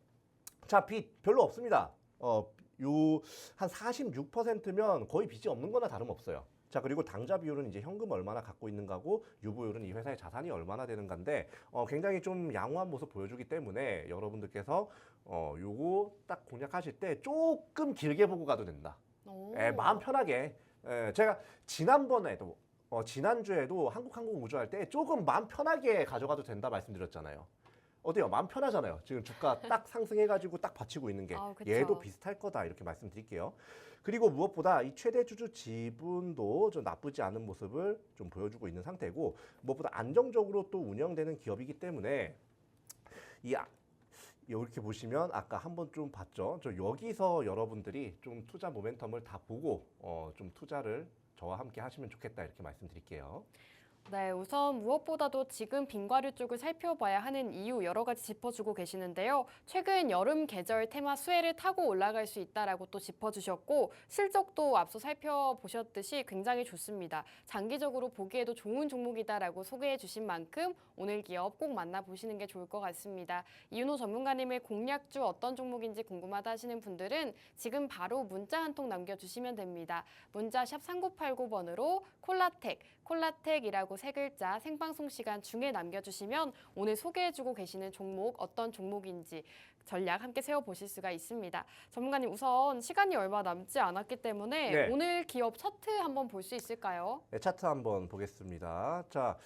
S2: 자, 빚 별로 없습니다. 한 46%면 거의 빚이 없는 거나 다름없어요. 자, 그리고 당좌 비율은 이제 현금 얼마나 갖고 있는가고 유보율은 이 회사의 자산이 얼마나 되는가인데 굉장히 좀 양호한 모습 보여주기 때문에 여러분들께서 요거 딱 공략하실 때 조금 길게 보고 가도 된다.
S1: 오.
S2: 마음 편하게. 제가 지난번에도 지난주에도 한국항공우주 할 때 조금 마음 편하게 가져가도 된다 말씀드렸잖아요. 어때요? 마음 편하잖아요. 지금 주가 딱 상승해가지고 딱 받치고 있는 게
S1: 그쵸.
S2: 얘도 비슷할 거다 이렇게 말씀드릴게요. 그리고 무엇보다 이 최대 주주 지분도 좀 나쁘지 않은 모습을 좀 보여주고 있는 상태고 무엇보다 안정적으로 또 운영되는 기업이기 때문에 이렇게 보시면 아까 한번 좀 봤죠. 저 여기서 여러분들이 좀 투자 모멘텀을 다 보고 좀 투자를 저와 함께 하시면 좋겠다 이렇게 말씀드릴게요.
S1: 네, 우선 무엇보다도 지금 빙과류 쪽을 살펴봐야 하는 이유 여러 가지 짚어주고 계시는데요. 최근 여름 계절 테마 수혜를 타고 올라갈 수 있다라고 또 짚어주셨고 실적도 앞서 살펴보셨듯이 굉장히 좋습니다. 장기적으로 보기에도 좋은 종목이다라고 소개해 주신 만큼 오늘 기업 꼭 만나보시는 게 좋을 것 같습니다. 이윤호 전문가님의 공략주 어떤 종목인지 궁금하다 하시는 분들은 지금 바로 문자 한 통 남겨주시면 됩니다. 문자 샵 3989번으로 콜라텍 콜라텍이라고 세 글자 생방송 시간 중에 남겨주시면 오늘 소개해주고 계시는 종목 어떤 종목인지 전략 함께 세워보실 수가 있습니다. 전문가님 우선 시간이 얼마 남지 않았기 때문에
S2: 네.
S1: 오늘 기업 차트 한번 볼 수 있을까요?
S2: 네, 차트 한번 보겠습니다. 자,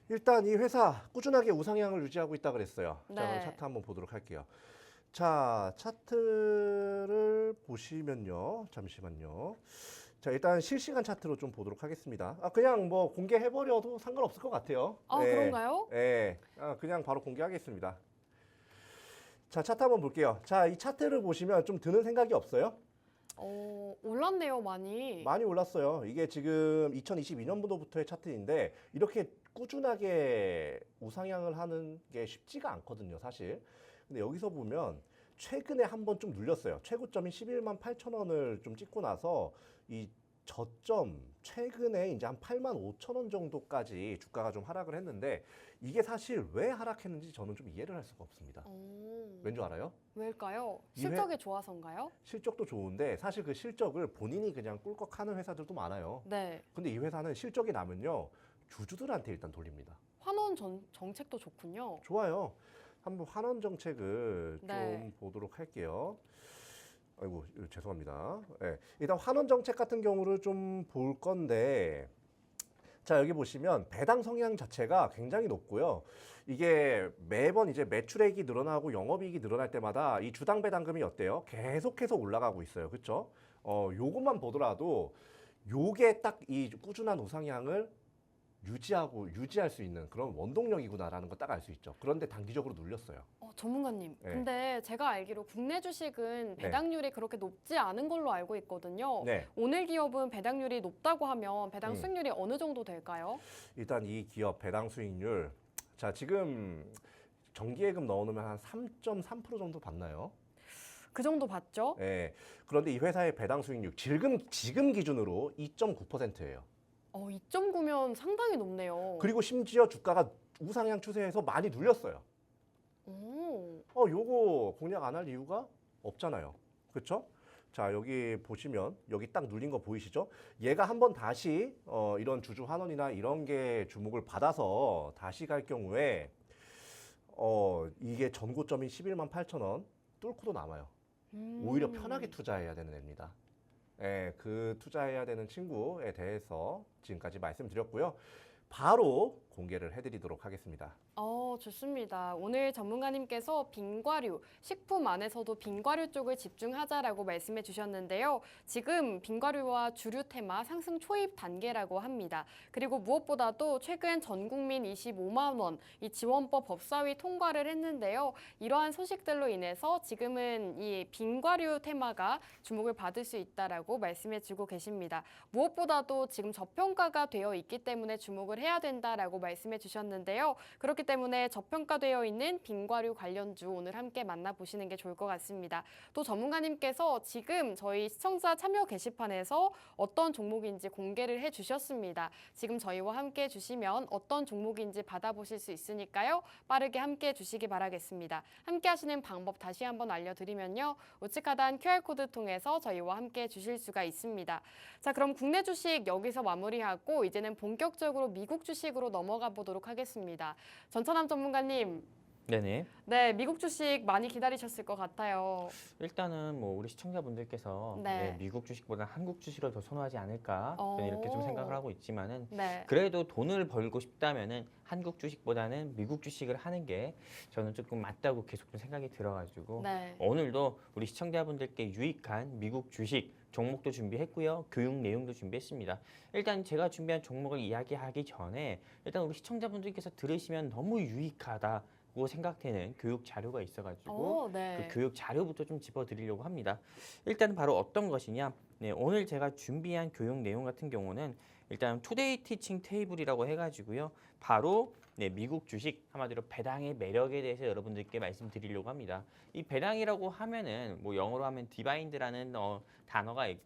S2: 일단 이 회사 꾸준하게 우상향을 유지하고 있다 그랬어요. 자, 그럼
S1: 네.
S2: 차트 한번 보도록 할게요. 자, 차트를 보시면요. 잠시만요. 자, 일단 실시간 차트로 좀 보도록 하겠습니다. 그냥 뭐 공개해버려도 상관없을 것 같아요.
S1: 그런가요?
S2: 네, 그냥 바로 공개하겠습니다. 자, 차트 한번 볼게요. 자, 이 차트를 보시면 좀 드는 생각이 없어요?
S1: 올랐네요, 많이.
S2: 많이 올랐어요. 이게 지금 2022년도부터의 차트인데 이렇게 꾸준하게 우상향을 하는 게 쉽지가 않거든요, 사실. 근데 여기서 보면 최근에 한번 좀 눌렸어요. 최고점인 11만 8천 원을 좀 찍고 나서 이 저점 최근에 이제 한 8만 5천 원 정도까지 주가가 좀 하락을 했는데 이게 사실 왜 하락했는지 저는 좀 이해를 할 수가 없습니다. 왠 줄 알아요?
S1: 왜일까요?
S2: 이
S1: 실적이 좋아서인가요?
S2: 실적도 좋은데 사실 그 실적을 본인이 그냥 꿀꺽하는 회사들도 많아요.
S1: 네.
S2: 근데 이 회사는 실적이 나면요 주주들한테 일단 돌립니다.
S1: 환원 정책도 좋군요.
S2: 좋아요. 한번 환원 정책을
S1: 네.
S2: 좀 보도록 할게요. 아이고 죄송합니다. 네, 일단 환원 정책 같은 경우를 좀 볼 건데 자 여기 보시면 배당 성향 자체가 굉장히 높고요. 이게 매번 이제 매출액이 늘어나고 영업이익이 늘어날 때마다 이 주당 배당금이 어때요? 계속해서 올라가고 있어요. 그렇죠? 요것만 보더라도 요게 딱 이 꾸준한 우상향을 유지할 수 있는 그런 원동력이구나라는 거 딱 알 수 있죠. 그런데 단기적으로 눌렸어요.
S1: 전문가님,
S2: 네.
S1: 근데 제가 알기로 국내 주식은 배당률이 그렇게 높지 않은 걸로 알고 있거든요.
S2: 네.
S1: 오늘 기업은 배당률이 높다고 하면 배당
S2: 음.
S1: 수익률이 어느 정도 될까요?
S2: 일단 이 기업 배당 수익률 자 지금 정기예금 넣어놓으면 한 3.3% 정도 받나요?
S1: 그 정도 봤죠?
S2: 네. 그런데 이 회사의 배당 수익률 지금 기준으로 2.9%예요.
S1: 2.9면 상당히 높네요.
S2: 그리고 심지어 주가가 우상향 추세에서 많이 눌렸어요. 요거 공략 안 할 이유가 없잖아요. 그렇죠? 자, 여기 보시면 여기 딱 눌린 거 보이시죠? 얘가 한번 다시 이런 주주 환원이나 이런 게 주목을 받아서 다시 갈 경우에 이게 전고점인 11만 8천 원 뚫고도 남아요. 오히려 편하게 투자해야 되는 애입니다. 예, 그 투자해야 되는 친구에 대해서 지금까지 말씀드렸고요. 바로 공개를 해드리도록 하겠습니다.
S1: 좋습니다. 오늘 전문가님께서 빙과류, 식품 안에서도 빙과류 쪽을 집중하자라고 말씀해 주셨는데요. 지금 빙과류와 주류 테마 상승 초입 단계라고 합니다. 그리고 무엇보다도 최근 전국민 25만 원 이 지원법 법사위 통과를 했는데요. 이러한 소식들로 인해서 지금은 이 빙과류 테마가 주목을 받을 수 있다라고 말씀해 주고 계십니다. 무엇보다도 지금 저평가가 되어 있기 때문에 주목을 해야 된다라고 말씀해 주셨는데요. 그렇기 때문에 저평가되어 있는 빙과류 관련주 오늘 함께 만나보시는 게 좋을 것 같습니다. 또 전문가님께서 지금 저희 시청자 참여 게시판에서 어떤 종목인지 공개를 해주셨습니다. 지금 저희와 함께 해주시면 어떤 종목인지 받아보실 수 있으니까요. 빠르게 함께 해주시기 바라겠습니다. 함께 하시는 방법 다시 한번 알려드리면요. 우측 하단 QR코드 통해서 저희와 함께 해주실 수가 있습니다. 자, 그럼 국내 주식 여기서 마무리하고 이제는 본격적으로 미국 주식으로 넘어가 보도록 하겠습니다. 전천남 전문가님,
S3: 네네.
S1: 네, 미국 주식 많이 기다리셨을 것 같아요.
S3: 일단은 뭐 우리 시청자분들께서
S1: 네.
S3: 미국 주식보다 한국 주식을 더 선호하지 않을까 저는 이렇게 좀 생각을 하고 있지만은
S1: 네.
S3: 그래도 돈을 벌고 싶다면은 한국 주식보다는 미국 주식을 하는 게 저는 조금 맞다고 계속 좀 생각이 들어가지고
S1: 네.
S3: 오늘도 우리 시청자분들께 유익한 미국 주식 종목도 준비했고요. 교육 내용도 준비했습니다. 일단 제가 준비한 종목을 이야기하기 전에 일단 우리 시청자분들께서 들으시면 너무 유익하다고 생각되는 교육 자료가 있어가지고
S1: 네.
S3: 그 교육 자료부터 좀 짚어드리려고 합니다. 일단 바로 어떤 것이냐? 네, 오늘 제가 준비한 교육 내용 같은 경우는 일단 투데이 티칭 테이블이라고 해가지고요. 바로 미국 주식 한마디로 배당의 매력에 대해서 여러분들께 말씀드리려고 합니다. 이 배당이라고 하면은 뭐 영어로 하면 디바인드라는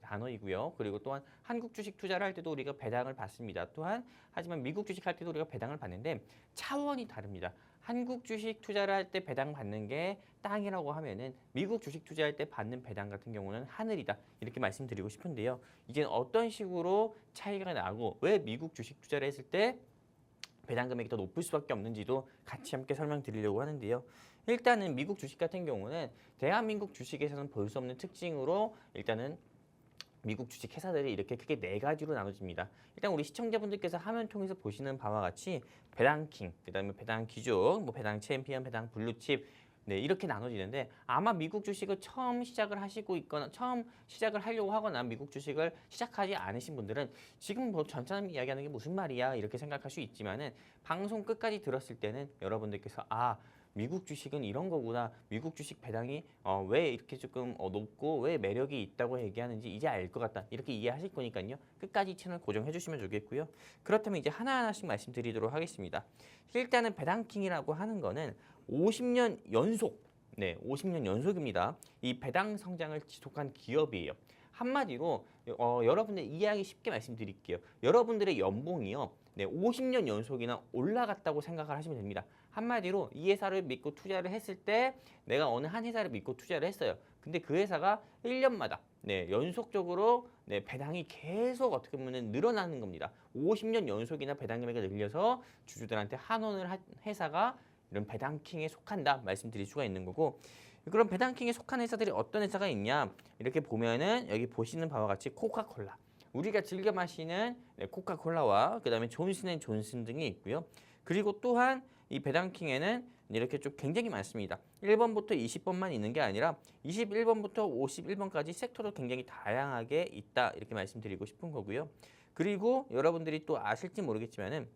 S3: 단어이고요. 그리고 또한 한국 주식 투자를 할 때도 우리가 배당을 받습니다. 또한 하지만 미국 주식 할 때도 우리가 배당을 받는데 차원이 다릅니다. 한국 주식 투자를 할 때 배당 받는 게 땅이라고 하면은 미국 주식 투자할 때 받는 배당 같은 경우는 하늘이다. 이렇게 말씀드리고 싶은데요. 이제 어떤 식으로 차이가 나고 왜 미국 주식 투자를 했을 때 배당 금액이 더 높을 수밖에 없는지도 같이 함께 설명드리려고 하는데요. 일단은 미국 주식 같은 경우는 대한민국 주식에서는 볼 수 없는 특징으로 일단은 미국 주식 회사들이 이렇게 크게 네 가지로 나눠집니다. 일단 우리 시청자분들께서 화면 통해서 보시는 바와 같이 배당킹, 그다음에 배당 귀족, 뭐 배당 챔피언, 배당 블루칩 네, 이렇게 나눠지는데 아마 미국 주식을 처음 시작을 하시고 있거나 처음 시작을 하려고 하거나 미국 주식을 시작하지 않으신 분들은 지금 뭐 전처럼 이야기하는 게 무슨 말이야 이렇게 생각할 수 있지만은 방송 끝까지 들었을 때는 여러분들께서 미국 주식은 이런 거구나. 미국 주식 배당이 왜 이렇게 조금 높고 왜 매력이 있다고 얘기하는지 이제 알 것 같다. 이렇게 이해하실 거니까요. 끝까지 채널 고정해 주시면 좋겠고요. 그렇다면 이제 하나하나씩 말씀드리도록 하겠습니다. 일단은 배당킹이라고 하는 거는 50년 연속, 네, 50년 연속입니다. 이 배당 성장을 지속한 기업이에요. 한마디로 여러분들 이해하기 쉽게 말씀드릴게요. 여러분들의 연봉이요. 네, 50년 연속이나 올라갔다고 생각을 하시면 됩니다. 한마디로 이 회사를 믿고 투자를 했을 때 내가 어느 한 회사를 믿고 투자를 했어요. 근데 그 회사가 1년마다 네, 연속적으로 네, 배당이 계속 어떻게 보면 늘어나는 겁니다. 50년 연속이나 배당 금액을 늘려서 주주들한테 환원을 한 회사가 이런 배당킹에 속한다 말씀드릴 수가 있는 거고 그럼 배당킹에 속한 회사들이 어떤 회사가 있냐 이렇게 보면은 여기 보시는 바와 같이 코카콜라 우리가 즐겨 마시는 네, 코카콜라와 그 다음에 존슨앤존슨 등이 있고요. 그리고 또한 이 배당킹에는 이렇게 좀 굉장히 많습니다. 1번부터 20번만 있는 게 아니라 21번부터 51번까지 섹터도 굉장히 다양하게 있다 이렇게 말씀드리고 싶은 거고요. 그리고 여러분들이 또 아실지 모르겠지만은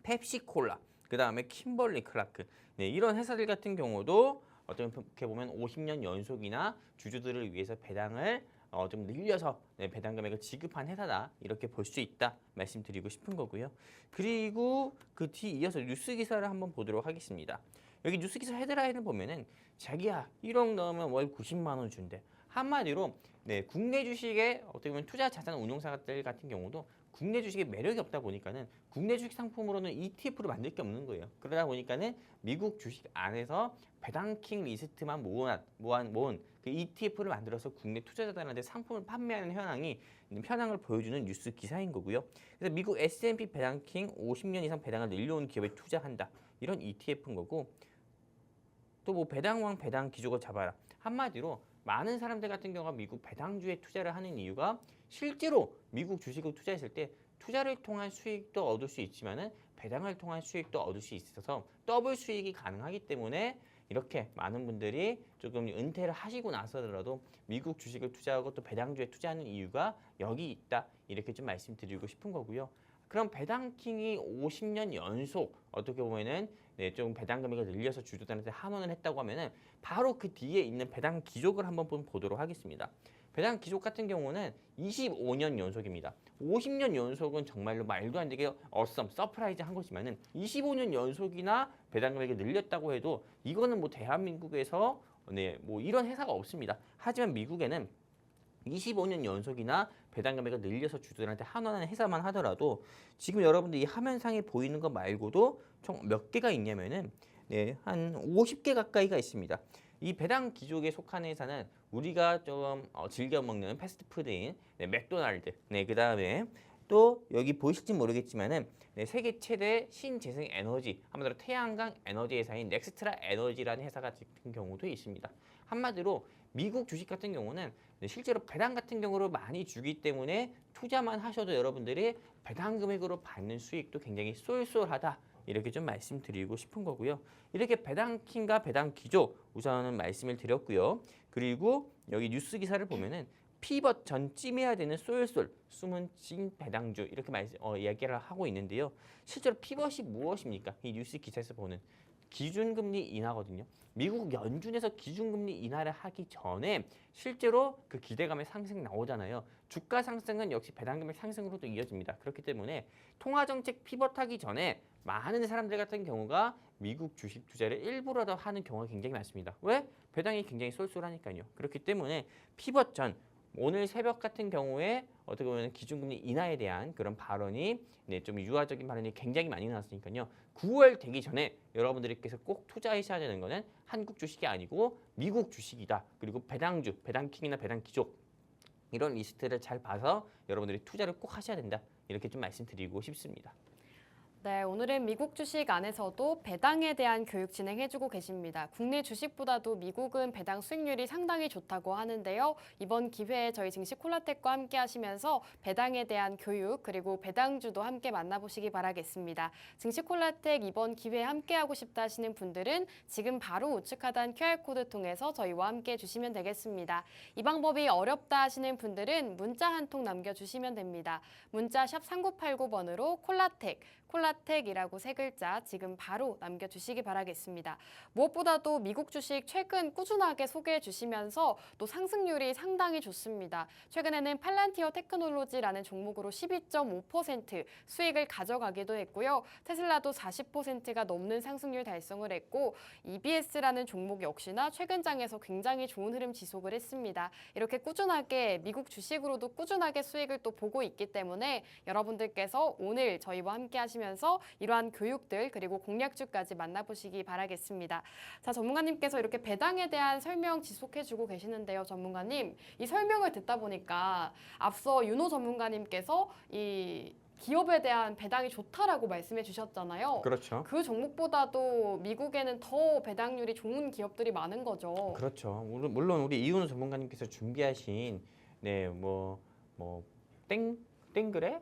S3: 펩시콜라 그 다음에 킴벌리 클라크 네, 이런 회사들 같은 경우도 어떻게 보면 50년 연속이나 주주들을 위해서 배당을 좀 늘려서 네, 배당 금액을 지급한 회사다 이렇게 볼 수 있다 말씀드리고 싶은 거고요. 그리고 그 뒤 이어서 뉴스 기사를 한번 보도록 하겠습니다. 여기 뉴스 기사 헤드라인을 보면은 자기야 1억 넣으면 월 90만 원 준대. 한마디로 네, 국내 주식에 어떻게 보면 투자 자산 운용사들 같은 경우도 국내 주식에 매력이 없다 보니까는 국내 주식 상품으로는 ETF를 만들 게 없는 거예요. 그러다 보니까는 미국 주식 안에서 배당킹 리스트만 모은 그 ETF를 만들어서 국내 투자자들한테 상품을 판매하는 현황을 보여주는 뉴스 기사인 거고요. 그래서 미국 S&P 배당킹 50년 이상 배당을 늘려온 기업에 투자한다. 이런 ETF인 거고 또 뭐 배당왕 배당 기족을 잡아라. 한마디로 많은 사람들 같은 경우가 미국 배당주에 투자를 하는 이유가 실제로 미국 주식을 투자했을 때 투자를 통한 수익도 얻을 수 있지만은 배당을 통한 수익도 얻을 수 있어서 더블 수익이 가능하기 때문에 이렇게 많은 분들이 조금 은퇴를 하시고 나서더라도 미국 주식을 투자하고 또 배당주에 투자하는 이유가 여기 있다 이렇게 좀 말씀드리고 싶은 거고요. 그럼 배당킹이 50년 연속 어떻게 보면은 네, 좀 배당 금액을 늘려서 주주들한테 환원을 했다고 하면은 바로 그 뒤에 있는 배당 기족을 한번 보도록 하겠습니다. 배당 기족 같은 경우는 25년 연속입니다. 50년 연속은 정말로 말도 안 되게 서프라이즈한 거지만은 25년 연속이나 배당 금액이 늘렸다고 해도 이거는 뭐 대한민국에서 네, 뭐 이런 회사가 없습니다. 하지만 미국에는 25년 연속이나 배당 금액을 늘려서 주주들한테 환원하는 회사만 하더라도 지금 여러분들 이 화면상에 보이는 것 말고도 총 몇 개가 있냐면은 네, 한 50개 가까이가 있습니다. 이 배당 기족에 속한 회사는 우리가 좀 즐겨 먹는 패스트푸드인 네, 맥도날드, 네, 그 다음에 또 여기 보이실지 모르겠지만은 네, 세계 최대 신재생 에너지, 한마디로 태양광 에너지 회사인 넥스트라 에너지라는 회사 같은 경우도 있습니다. 한마디로 미국 주식 같은 경우는 네, 실제로 배당 같은 경우를 많이 주기 때문에 투자만 하셔도 여러분들이 배당 금액으로 받는 수익도 굉장히 쏠쏠하다. 이렇게 좀 말씀드리고 싶은 거고요. 이렇게 배당킹과 배당 기조 우선은 말씀을 드렸고요. 그리고 여기 뉴스 기사를 보면은 피벗 전 찜해야 되는 쏠쏠 숨은 찐 배당주 이렇게 이야기를 하고 있는데요. 실제로 피벗이 무엇입니까? 이 뉴스 기사에서 보는 기준금리 인하거든요. 미국 연준에서 기준금리 인하를 하기 전에 실제로 그 기대감의 상승 나오잖아요. 주가 상승은 역시 배당금액 상승으로도 이어집니다. 그렇기 때문에 통화정책 피벗하기 전에 많은 사람들 같은 경우가 미국 주식 투자를 일부러라도 하는 경우가 굉장히 많습니다. 왜? 배당이 굉장히 쏠쏠하니까요. 그렇기 때문에 피벗 전 오늘 새벽 같은 경우에 어떻게 보면 기준금리 인하에 대한 그런 발언이 좀 유화적인 발언이 굉장히 많이 나왔으니까요. 9월 되기 전에 여러분들께서 꼭 투자하셔야 되는 거는 한국 주식이 아니고 미국 주식이다. 그리고 배당주, 배당킹이나 배당기족 이런 리스트를 잘 봐서 여러분들이 투자를 꼭 하셔야 된다. 이렇게 좀 말씀드리고 싶습니다.
S1: 네, 오늘은 미국 주식 안에서도 배당에 대한 교육 진행해주고 계십니다. 국내 주식보다도 미국은 배당 수익률이 상당히 좋다고 하는데요. 이번 기회에 저희 증시 콜라텍과 함께 하시면서 배당에 대한 교육 그리고 배당주도 함께 만나보시기 바라겠습니다. 증시 콜라텍 이번 기회에 함께하고 싶다 하시는 분들은 지금 바로 우측 하단 QR코드 통해서 저희와 함께 해주시면 되겠습니다. 이 방법이 어렵다 하시는 분들은 문자 한 통 남겨주시면 됩니다. 문자 샵 3989번으로 콜라텍이라고 세 글자 지금 바로 남겨주시기 바라겠습니다. 무엇보다도 미국 주식 최근 꾸준하게 소개해 주시면서 또 상승률이 상당히 좋습니다. 최근에는 팔란티어 테크놀로지라는 종목으로 12.5% 수익을 가져가기도 했고요. 테슬라도 40%가 넘는 상승률 달성을 했고 EBS라는 종목 역시나 최근 장에서 굉장히 좋은 흐름 지속을 했습니다. 이렇게 꾸준하게 미국 주식으로도 꾸준하게 수익을 또 보고 있기 때문에 여러분들께서 오늘 저희와 함께 하시면서 이러한 교육들 그리고 공략주까지 만나보시기 바라겠습니다. 자, 전문가님께서 이렇게 배당에 대한 설명 지속해주고 계시는데요. 전문가님, 이 설명을 듣다 보니까 앞서 윤호 전문가님께서 이 기업에 대한 배당이 좋다라고 말씀해 주셨잖아요.
S3: 그렇죠.
S1: 그 종목보다도 미국에는 더 배당률이 좋은 기업들이 많은 거죠.
S3: 그렇죠. 물론 우리 이윤호 전문가님께서 준비하신 땡그레?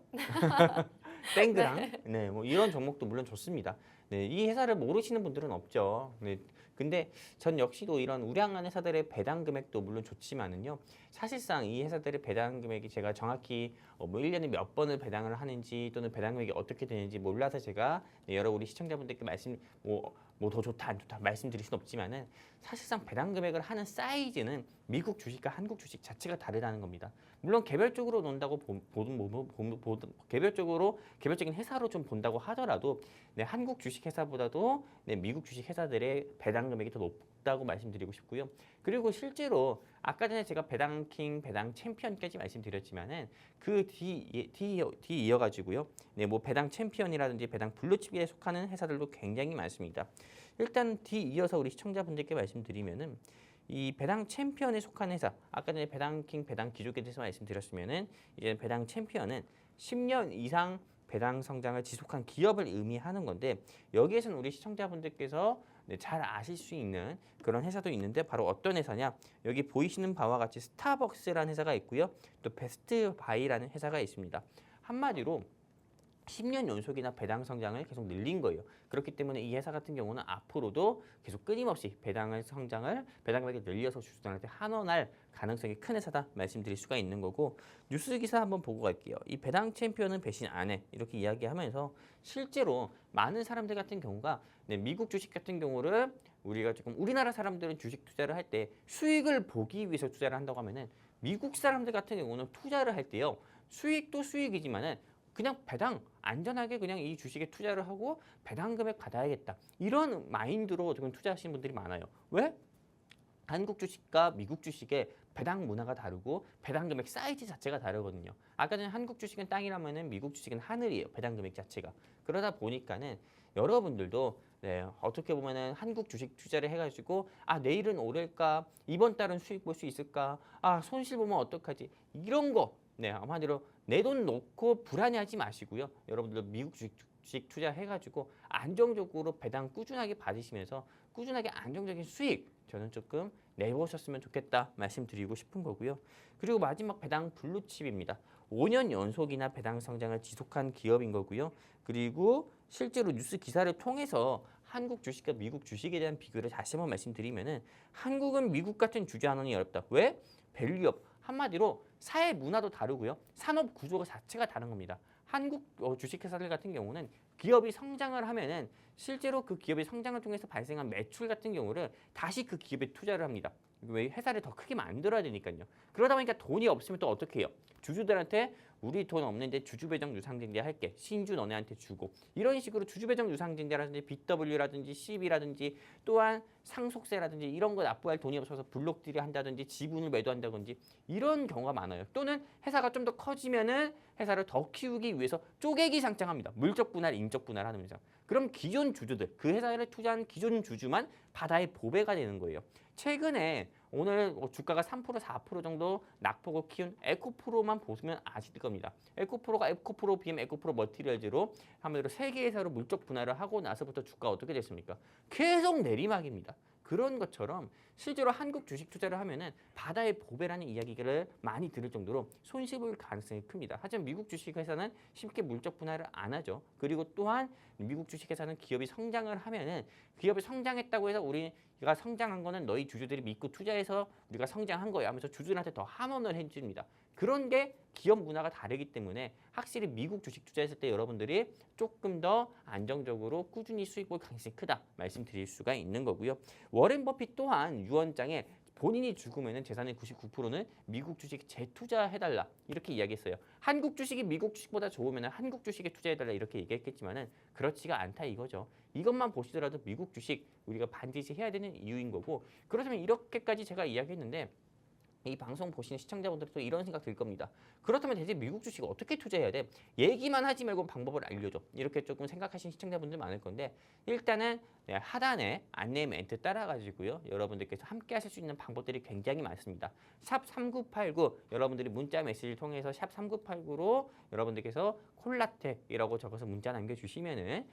S3: 땡그랑 뭐 이런 종목도 물론 좋습니다. 이 회사를 모르시는 분들은 없죠. 근데 전 역시도 이런 우량한 회사들의 배당 금액도 물론 좋지만은요. 사실상 이 회사들의 배당 금액이 제가 정확히 뭐 1년에 몇 번을 배당을 하는지 또는 배당 금액이 어떻게 되는지 몰라서 제가 여러 우리 시청자분들께 뭐 더 좋다 안 좋다 말씀드릴 수는 없지만은 사실상 배당 금액을 하는 사이즈는 미국 주식과 한국 주식 자체가 다르다는 겁니다. 물론 개별적으로 논다고 개별적인 회사로 좀 본다고 하더라도 한국 주식 회사보다도 미국 주식 회사들의 배당 금액이 더 높다고 말씀드리고 싶고요. 그리고 실제로 아까 전에 제가 배당킹, 배당 챔피언까지 말씀드렸지만은 그 뒤 이어가지고요. 뭐 배당 챔피언이라든지 배당 블루칩에 속하는 회사들도 굉장히 많습니다. 일단 뒤 이어서 우리 시청자분들께 말씀드리면은 이 배당 챔피언에 속한 회사, 아까 전에 배당킹, 배당 기족에 대해서 말씀드렸으면은 이제 배당 챔피언은 10년 이상 배당 성장을 지속한 기업을 의미하는 건데 여기에서는 우리 시청자분들께서 잘 아실 수 있는 그런 회사도 있는데 바로 어떤 회사냐? 여기 보이시는 바와 같이 스타벅스라는 회사가 있고요. 또 베스트바이라는 회사가 있습니다. 한마디로 10년 연속이나 배당 성장을 계속 늘린 거예요. 그렇기 때문에 이 회사 같은 경우는 앞으로도 계속 끊임없이 배당금액을 늘려서 주주들한테 환원할 가능성이 큰 회사다 말씀드릴 수가 있는 거고 뉴스 기사 한번 보고 갈게요. 이 배당 챔피언은 배신 안 해 이렇게 이야기하면서 실제로 많은 사람들 같은 경우가 미국 주식 같은 경우를 우리가 조금 우리나라 사람들은 주식 투자를 할 때 수익을 보기 위해서 투자를 한다고 하면은 미국 사람들 같은 경우는 투자를 할 때요 수익도 수익이지만은 그냥 배당 안전하게 그냥 이 주식에 투자를 하고 배당 금액 받아야겠다 이런 마인드로 지금 투자하시는 분들이 많아요. 왜? 한국 주식과 미국 주식의 배당 문화가 다르고 배당 금액 사이즈 자체가 다르거든요. 아까 전에 한국 주식은 땅이라면은 미국 주식은 하늘이에요. 배당 금액 자체가. 그러다 보니까는 여러분들도 어떻게 보면은 한국 주식 투자를 해가지고 내일은 오를까? 이번 달은 수익 볼 수 있을까? 손실 보면 어떡하지? 이런 거 한마디로 내 돈 놓고 불안해하지 마시고요. 여러분들 미국 주식 투자해가지고 안정적으로 배당 꾸준하게 받으시면서 꾸준하게 안정적인 수익 저는 조금 내보셨으면 좋겠다 말씀드리고 싶은 거고요. 그리고 마지막 배당 블루칩입니다. 5년 연속이나 배당 성장을 지속한 기업인 거고요. 그리고 실제로 뉴스 기사를 통해서 한국 주식과 미국 주식에 대한 비교를 다시 한번 말씀드리면은 한국은 미국 같은 주주환원이 어렵다. 왜? 밸류업. 한마디로 사회 문화도 다르고요. 산업 구조가 자체가 다른 겁니다. 한국 주식회사들 같은 경우는 기업이 성장을 하면은 실제로 그 기업의 성장을 통해서 발생한 매출 같은 경우를 다시 그 기업에 투자를 합니다. 왜 회사를 더 크게 만들어야 되니까요. 그러다 보니까 돈이 없으면 또 어떻게 해요? 주주들한테 우리 돈 없는데 주주배정 유상증자 할게. 신주 너네한테 주고. 이런 식으로 주주배정 유상증자라든지 BW라든지 CB라든지 또한 상속세라든지 이런 거 납부할 돈이 없어서 블록딜을 한다든지 지분을 매도한다든지 이런 경우가 많아요. 또는 회사가 좀 더 커지면은 회사를 더 키우기 위해서 쪼개기 상장합니다. 물적 분할, 인적 분할하는 거죠. 그럼 기존 주주들, 그 회사에 투자한 기존 주주만 바다의 보배가 되는 거예요. 최근에 오늘 주가가 3% 4% 정도 낙폭을 키운 에코프로만 보시면 아실 겁니다. 에코프로가 에코프로 BM 에코프로 머티리얼즈로 한마디로 세계회사로 물적 분할을 하고 나서부터 주가가 어떻게 됐습니까? 계속 내리막입니다. 그런 것처럼 실제로 한국 주식 투자를 하면은 바다의 보배라는 이야기를 많이 들을 정도로 손실볼 가능성이 큽니다. 하지만 미국 주식회사는 쉽게 물적 분할을 안 하죠. 그리고 또한 미국 주식회사는 기업이 성장을 하면은 기업이 성장했다고 해서 우리가 성장한 거는 너희 주주들이 믿고 투자해서 우리가 성장한 거야 하면서 주주들한테 더 환원을 해줍니다. 그런 게 기업 문화가 다르기 때문에 확실히 미국 주식 투자했을 때 여러분들이 조금 더 안정적으로 꾸준히 수익 볼 가능성이 크다 말씀드릴 수가 있는 거고요. 워렌 버핏 또한 유언장에 본인이 죽으면 재산의 99%는 미국 주식 재투자해달라 이렇게 이야기했어요. 한국 주식이 미국 주식보다 좋으면 한국 주식에 투자해달라 이렇게 얘기했겠지만은 그렇지가 않다 이거죠. 이것만 보시더라도 미국 주식 우리가 반드시 해야 되는 이유인 거고 그렇다면 이렇게까지 제가 이야기했는데 이 방송 보시는 시청자분들도 이런 생각 들 겁니다. 그렇다면 대체 미국 주식을 어떻게 투자해야 돼? 얘기만 하지 말고 방법을 알려줘. 이렇게 조금 생각하시는 시청자분들 많을 건데 일단은 하단에 안내 멘트 따라가지고요. 여러분들께서 함께 하실 수 있는 방법들이 굉장히 많습니다. 샵 3989 여러분들이 문자 메시지를 통해서 샵 3989로 여러분들께서 콜라텍이라고 적어서 문자 남겨주시면은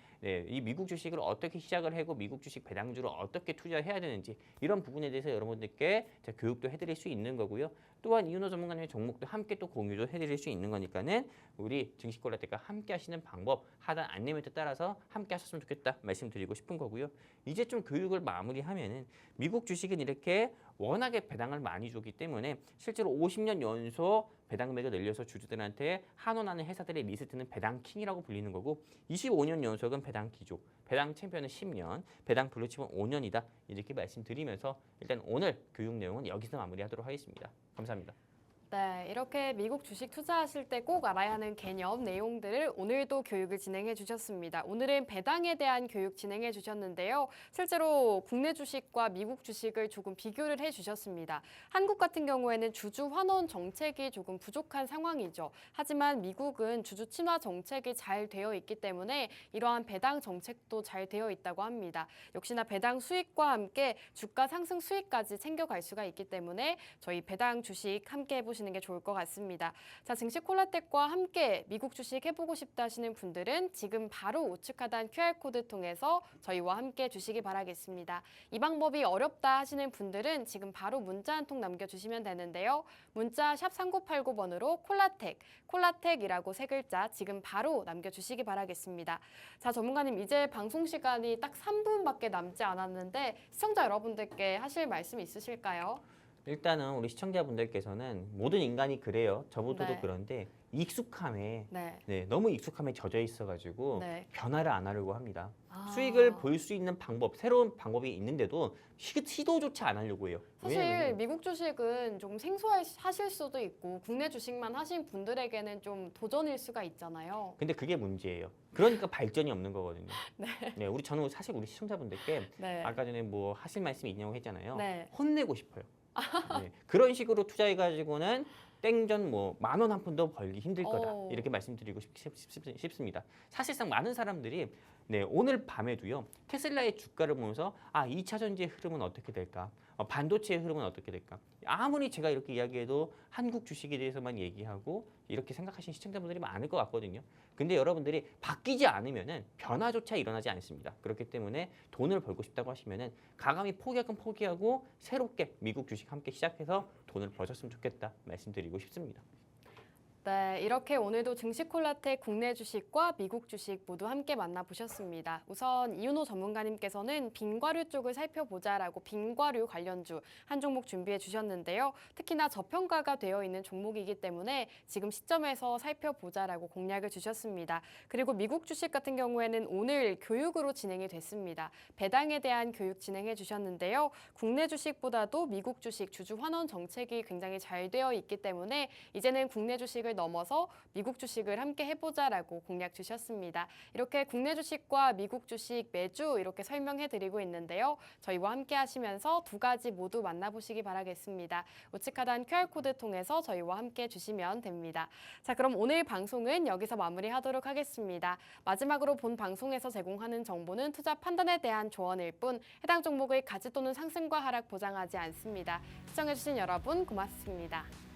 S3: 이 미국 주식을 어떻게 시작을 하고 미국 주식 배당주를 어떻게 투자해야 되는지 이런 부분에 대해서 여러분들께 제가 교육도 해드릴 수 있는 거고요. 또한 이윤호 전문가님의 종목도 함께 또 공유도 해드릴 수 있는 거니까는 우리 증시 콜라텍과 함께 하시는 방법 하단 안내 멘트 따라서 함께 하셨으면 좋겠다 말씀드리고 싶은 거고요. 이제 좀 교육을 마무리하면은 미국 주식은 이렇게 워낙에 배당을 많이 주기 때문에 실제로 50년 연속 배당 금액을 늘려서 주주들한테 환원하는 회사들의 리스트는 배당킹이라고 불리는 거고 25년 연속은 배당 기족, 배당 챔피언은 10년, 배당 블루칩은 5년이다 이렇게 말씀드리면서 일단 오늘 교육 내용은 여기서 마무리하도록 하겠습니다. 감사합니다.
S1: 네, 이렇게 미국 주식 투자하실 때 꼭 알아야 하는 개념, 내용들을 오늘도 교육을 진행해 주셨습니다. 오늘은 배당에 대한 교육 진행해 주셨는데요. 실제로 국내 주식과 미국 주식을 조금 비교를 해 주셨습니다. 한국 같은 경우에는 주주 환원 정책이 조금 부족한 상황이죠. 하지만 미국은 주주 친화 정책이 잘 되어 있기 때문에 이러한 배당 정책도 잘 되어 있다고 합니다. 역시나 배당 수익과 함께 주가 상승 수익까지 챙겨갈 수가 있기 때문에 저희 배당 주식 함께 해보시는 게 좋을 것 같습니다. 자, 증시 콜라텍과 함께 미국 주식 해보고 싶다 하시는 분들은 지금 바로 우측 하단 QR코드 통해서 저희와 함께 주시기 바라겠습니다. 이 방법이 어렵다 하시는 분들은 지금 바로 문자 한 통 남겨주시면 되는데요. 문자 샵 3989번으로 콜라텍이라고 세 글자 지금 바로 남겨주시기 바라겠습니다. 자, 전문가님 이제 방송 시간이 딱 3분밖에 남지 않았는데 시청자 여러분들께 하실 말씀 있으실까요?
S3: 일단은 우리 시청자분들께서는 모든 인간이 그래요. 저부터도
S1: 네.
S3: 그런데 익숙함에
S1: 네.
S3: 너무 익숙함에 젖어 있어가지고
S1: 네.
S3: 변화를 안 하려고 합니다.
S1: 아.
S3: 수익을 볼 수 있는 방법, 새로운 방법이 있는데도 시도조차 안 하려고 해요.
S1: 사실
S3: 왜냐면은
S1: 미국 주식은 좀 생소하실 수도 있고 국내 주식만 하신 분들에게는 좀 도전일 수가 있잖아요.
S3: 근데 그게 문제예요. 그러니까 발전이 없는 거거든요. 네, 저는 사실 우리 시청자분들께
S1: 네.
S3: 아까 전에 뭐 하실 말씀이 있냐고 했잖아요.
S1: 네.
S3: 혼내고 싶어요. 네, 그런 식으로 투자해가지고는 땡전 뭐 10,000원 한 푼도 벌기 힘들 거다
S1: 오.
S3: 이렇게 말씀드리고 싶습니다. 사실상 많은 사람들이 오늘 밤에도요 테슬라의 주가를 보면서 2차 전지의 흐름은 어떻게 될까, 반도체의 흐름은 어떻게 될까, 아무리 제가 이렇게 이야기해도 한국 주식에 대해서만 얘기하고 이렇게 생각하시는 시청자분들이 많을 것 같거든요. 근데 여러분들이 바뀌지 않으면은 변화조차 일어나지 않습니다. 그렇기 때문에 돈을 벌고 싶다고 하시면은 가감히 포기할 건 포기하고 새롭게 미국 주식 함께 시작해서 돈을 버셨으면 좋겠다 말씀드리고 싶습니다.
S1: 네, 이렇게 오늘도 증시 콜라텍 국내 주식과 미국 주식 모두 함께 만나보셨습니다. 우선 이윤호 전문가님께서는 빙과류 쪽을 살펴보자라고 빙과류 관련주 한 종목 준비해 주셨는데요. 특히나 저평가가 되어 있는 종목이기 때문에 지금 시점에서 살펴보자라고 공략을 주셨습니다. 그리고 미국 주식 같은 경우에는 오늘 교육으로 진행이 됐습니다. 배당에 대한 교육 진행해 주셨는데요. 국내 주식보다도 미국 주식 주주 환원 정책이 굉장히 잘 되어 있기 때문에 이제는 국내 주식을 주식을 넘어서 미국 주식을 함께 해보자라고 공약 주셨습니다. 이렇게 국내 주식과 미국 주식 매주 이렇게 설명해드리고 있는데요. 저희와 함께 하시면서 두 가지 모두 만나보시기 바라겠습니다. 우측 하단 QR코드 통해서 저희와 함께 주시면 됩니다. 자, 그럼 오늘 방송은 여기서 마무리하도록 하겠습니다. 마지막으로 본 방송에서 제공하는 정보는 투자 판단에 대한 조언일 뿐 해당 종목의 가치 또는 상승과 하락 보장하지 않습니다. 시청해주신 여러분 고맙습니다.